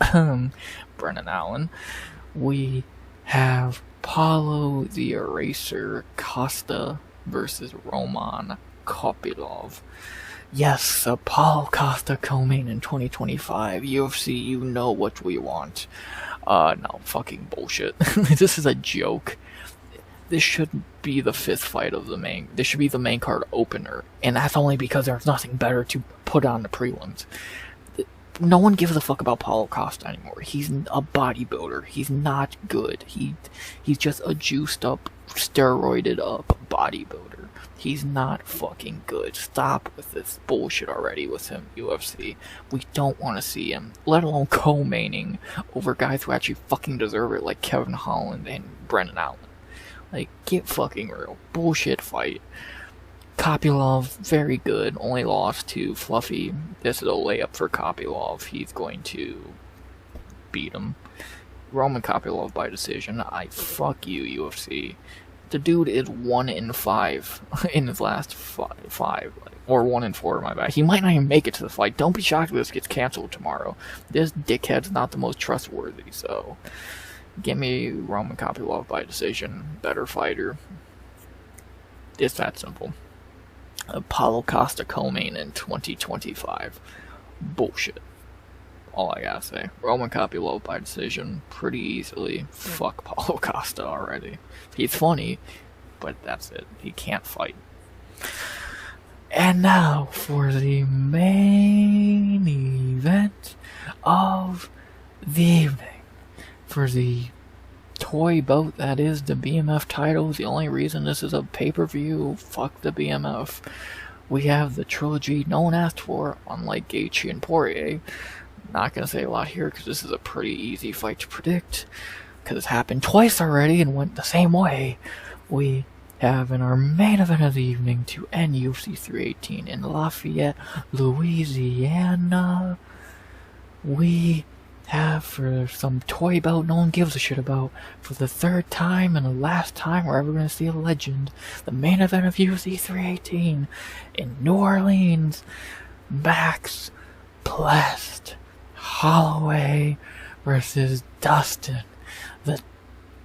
Brennan Allen. We have Paulo the Eraser Costa versus Roman Kopylov. Yes, a Paulo Costa co-main in 2025. UFC, you know what we want. No, fucking bullshit. This is a joke. This should be the 5th fight of the main. This should be the main card opener, and that's only because there's nothing better to put on the prelims. No one gives a fuck about Paulo Costa anymore. He's a bodybuilder. He's not good. He's just a juiced up, steroided up bodybuilder. He's not fucking good. Stop with this bullshit already with him, UFC. We don't want to see him, let alone co-maining over guys who actually fucking deserve it, like Kevin Holland and Brennan Allen. Like, get fucking real. Bullshit fight. Kopylov, very good. Only lost to Fluffy. This is a layup for Kopylov. He's going to beat him. Roman Kopylov by decision. Fuck you, UFC. The dude is 1-5 in his last five. Or 1-4, my bad. He might not even make it to the fight. Don't be shocked if this gets canceled tomorrow. This dickhead's not the most trustworthy, so give me Roman Kopylov by decision. Better fighter. It's that simple. Paulo Costa co-main in 2025. Bullshit. All I gotta say. Roman Kopylov by decision pretty easily. Fuck Paulo Costa already. He's funny, but that's it. He can't fight. And now for the main event of the evening. For the toy boat that is the BMF title. The only reason this is a pay-per-view, fuck the BMF. We have the trilogy no one asked for, unlike Gaethje and Poirier. Not gonna say a lot here because this is a pretty easy fight to predict because it's happened twice already and went the same way. We have in our main event of the evening to end UFC 318 in Lafayette, Louisiana. We have for some toy bout no one gives a shit about, for the 3rd time and the last time we're ever going to see a legend, the main event of UFC 318 in New Orleans. Max Blessed Holloway versus Dustin the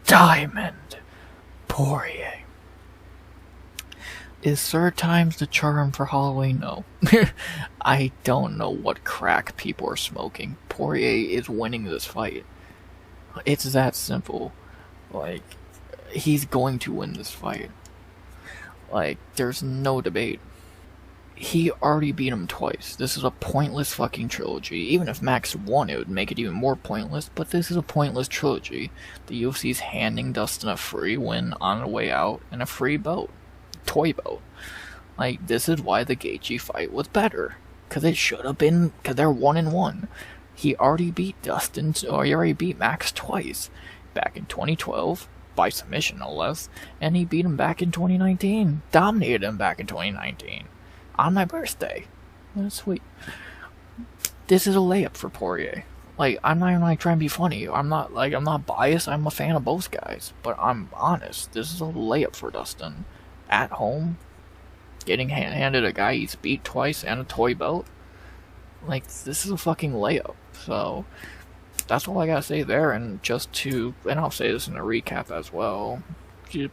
Diamond Poirier. Is third time's the charm for Holloway? No. I don't know what crack people are smoking. Poirier is winning this fight. It's that simple. Like, he's going to win this fight. Like, there's no debate. He already beat him twice. This is a pointless fucking trilogy. Even if Max won, it would make it even more pointless, but this is a pointless trilogy. The UFC's handing Dustin a free win on the way out and a free boat. Toy boat. Like, this is why the Gaethje fight was better. Because it should have been, because they're 1-1. He already beat Dustin, or he already beat Max twice. Back in 2012, by submission no less, and he beat him back in 2019. Dominated him back in 2019. On my birthday. That's sweet. This is a layup for Poirier. Like, I'm not even trying to be funny. I'm not biased. I'm a fan of both guys. But I'm honest. This is a layup for Dustin. At home, getting handed a guy he's beat twice and a toy belt. Like, this is a fucking layup. So, that's all I gotta say there. And I'll say this in a recap as well.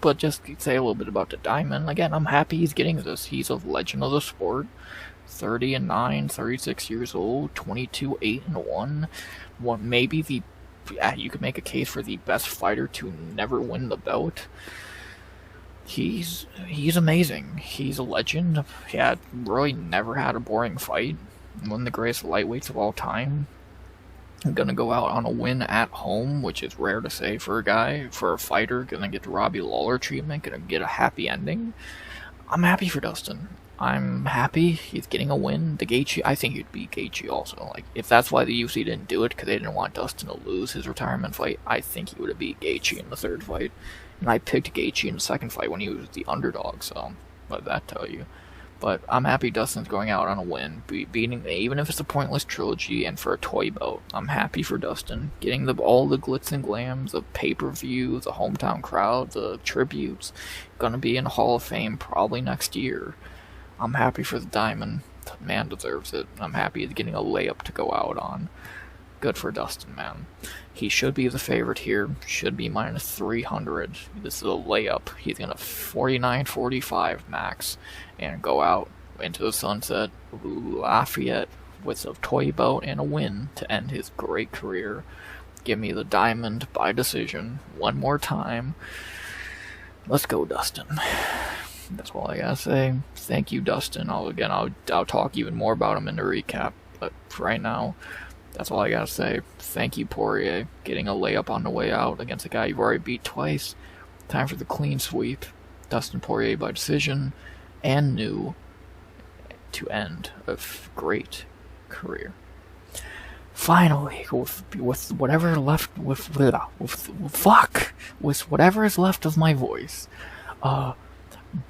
But just say a little bit about the Diamond. Again, I'm happy he's getting this. He's a legend of the sport. 30-9, 36 years old, 22-8-1. Maybe you could make a case for the best fighter to never win the belt. He's amazing. He's a legend. He had really never had a boring fight. One of the greatest lightweights of all time. Gonna go out on a win at home, which is rare to say for a fighter. Gonna get the Robbie Lawler treatment. Gonna get a happy ending. I'm happy for Dustin. I'm happy he's getting a win. The Gaethje, I think he'd beat Gaethje also. Like, if that's why the UFC didn't do it, because they didn't want Dustin to lose his retirement fight, I think he would have beat Gaethje in the third fight. And I picked Gaethje in the second fight when he was the underdog, so let that tell you. But I'm happy Dustin's going out on a win, beating, even if it's a pointless trilogy and for a toy boat. I'm happy for Dustin, getting all the glitz and glams, the pay-per-view, the hometown crowd, the tributes. Gonna be in the Hall of Fame probably next year. I'm happy for the Diamond. The man deserves it. I'm happy he's getting a layup to go out on. Good for Dustin, man. He should be the favorite here. Should be minus 300. This is a layup. He's going to 49-45 max and go out into the sunset. Lafayette with a toy boat and a win to end his great career. Give me the Diamond by decision one more time. Let's go, Dustin. That's all I gotta say. Thank you, Dustin. I'll talk even more about him in the recap, but for right now, that's all I gotta say. Thank you, Poirier, getting a layup on the way out against a guy you've already beat twice. Time for the clean sweep. Dustin Poirier by decision, and new to end a great career. Finally, with whatever left, with whatever is left of my voice,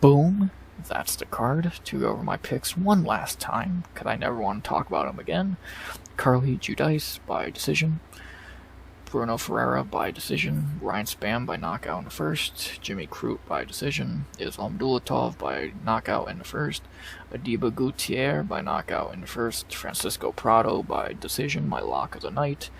boom. That's the card. To go over my picks one last time, because I never want to talk about them again. Carli Judice by decision. Brunno Ferreira by decision. Ryan Spann by knockout in the first. Jimmy Crute by decision. Islam Dulatov by knockout in the first. Ateba Gautier by knockout in the first. Francisco Prado by decision, my lock of the night.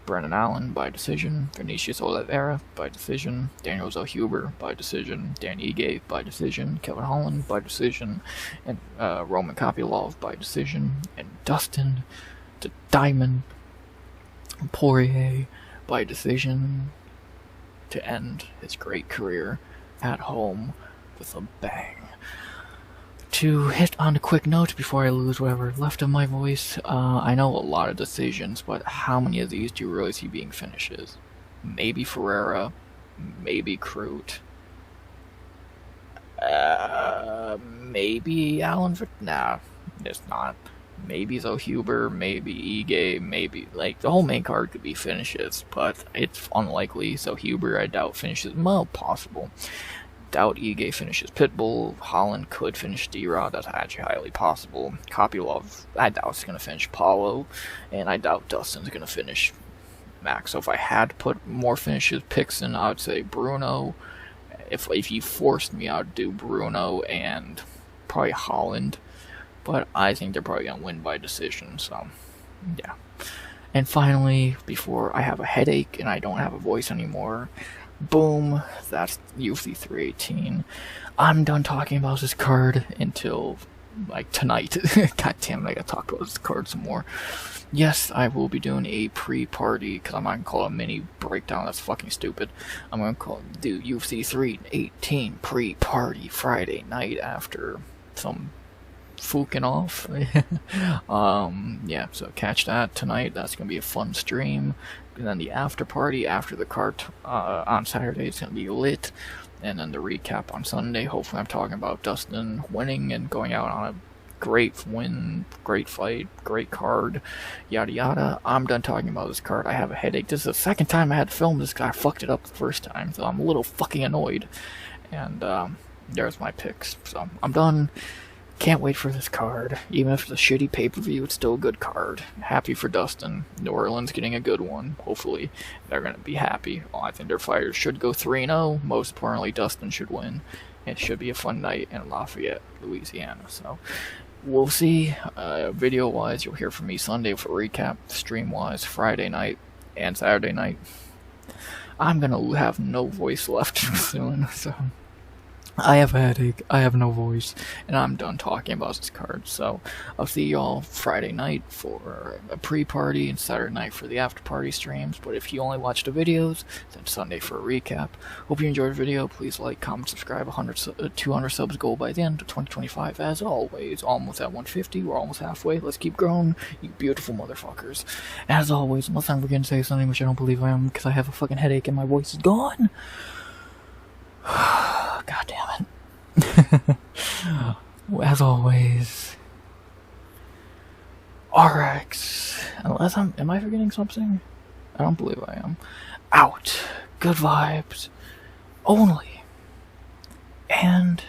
Brennan Allen by decision, Vinicius Oliveira by decision, Daniel Zellhuber by decision, Dan Ige by decision, Kevin Holland by decision, and Roman Kopylov by decision, and Dustin the Diamond Poirier by decision to end his great career at home with a bang. To hit on a quick note before I lose whatever left of my voice, I know a lot of decisions, but how many of these do you really see being finishes? Maybe Ferreira, maybe Crute, maybe Allen. Nah, it's not. Maybe Zellhuber, maybe Ige, maybe, like, the whole main card could be finishes, but it's unlikely. Zellhuber, I doubt finishes. Well, possible. Doubt Ige finishes Pitbull. Holland could finish D-Rod. That's actually highly possible. Kopylov, I doubt is going to finish Paulo. And I doubt Dustin's going to finish Max. So if I had to put more finishes picks in, I would say Brunno. If you forced me, I would do Brunno and probably Holland. But I think they're probably going to win by decision. So, yeah. And finally, before I have a headache and I don't have a voice anymore, boom, that's UFC 318. I'm done talking about this card until, like, tonight. God damn it, I gotta talk about this card some more. Yes, I will be doing a pre-party, because I'm not gonna call it a mini breakdown, that's fucking stupid. I'm gonna do UFC 318 pre-party Friday night after some fucking off. Yeah, so catch that tonight. That's gonna be a fun stream. And then the after party after the card on Saturday is gonna be lit. And then the recap on Sunday. Hopefully, I'm talking about Dustin winning and going out on a great win, great fight, great card, yada yada. I'm done talking about this card. I have a headache. This is the second time I had to film this guy. I fucked it up the first time, so I'm a little fucking annoyed. And there's my picks. So I'm done. Can't wait for this card. Even if it's a shitty pay-per-view, it's still a good card. Happy for Dustin. New Orleans getting a good one. Hopefully, they're going to be happy. Well, I think their fighters should go 3-0. Most importantly, Dustin should win. It should be a fun night in Lafayette, Louisiana. So, we'll see. Video-wise, you'll hear from me Sunday for recap. Stream-wise, Friday night and Saturday night. I'm going to have no voice left soon, so... I have a headache, I have no voice, and I'm done talking about this card. So, I'll see y'all Friday night for a pre-party and Saturday night for the after-party streams. But if you only watch the videos, then Sunday for a recap. Hope you enjoyed the video. Please like, comment, subscribe. 200 subs goal by the end of 2025. As always, almost at 150. We're almost halfway. Let's keep growing, you beautiful motherfuckers. As always, unless I'm forgetting to say something, which I don't believe I am, because I have a fucking headache and my voice is gone. God damn it. As always, RX. Unless am I forgetting something? I don't believe I am. Out. Good vibes. Only. And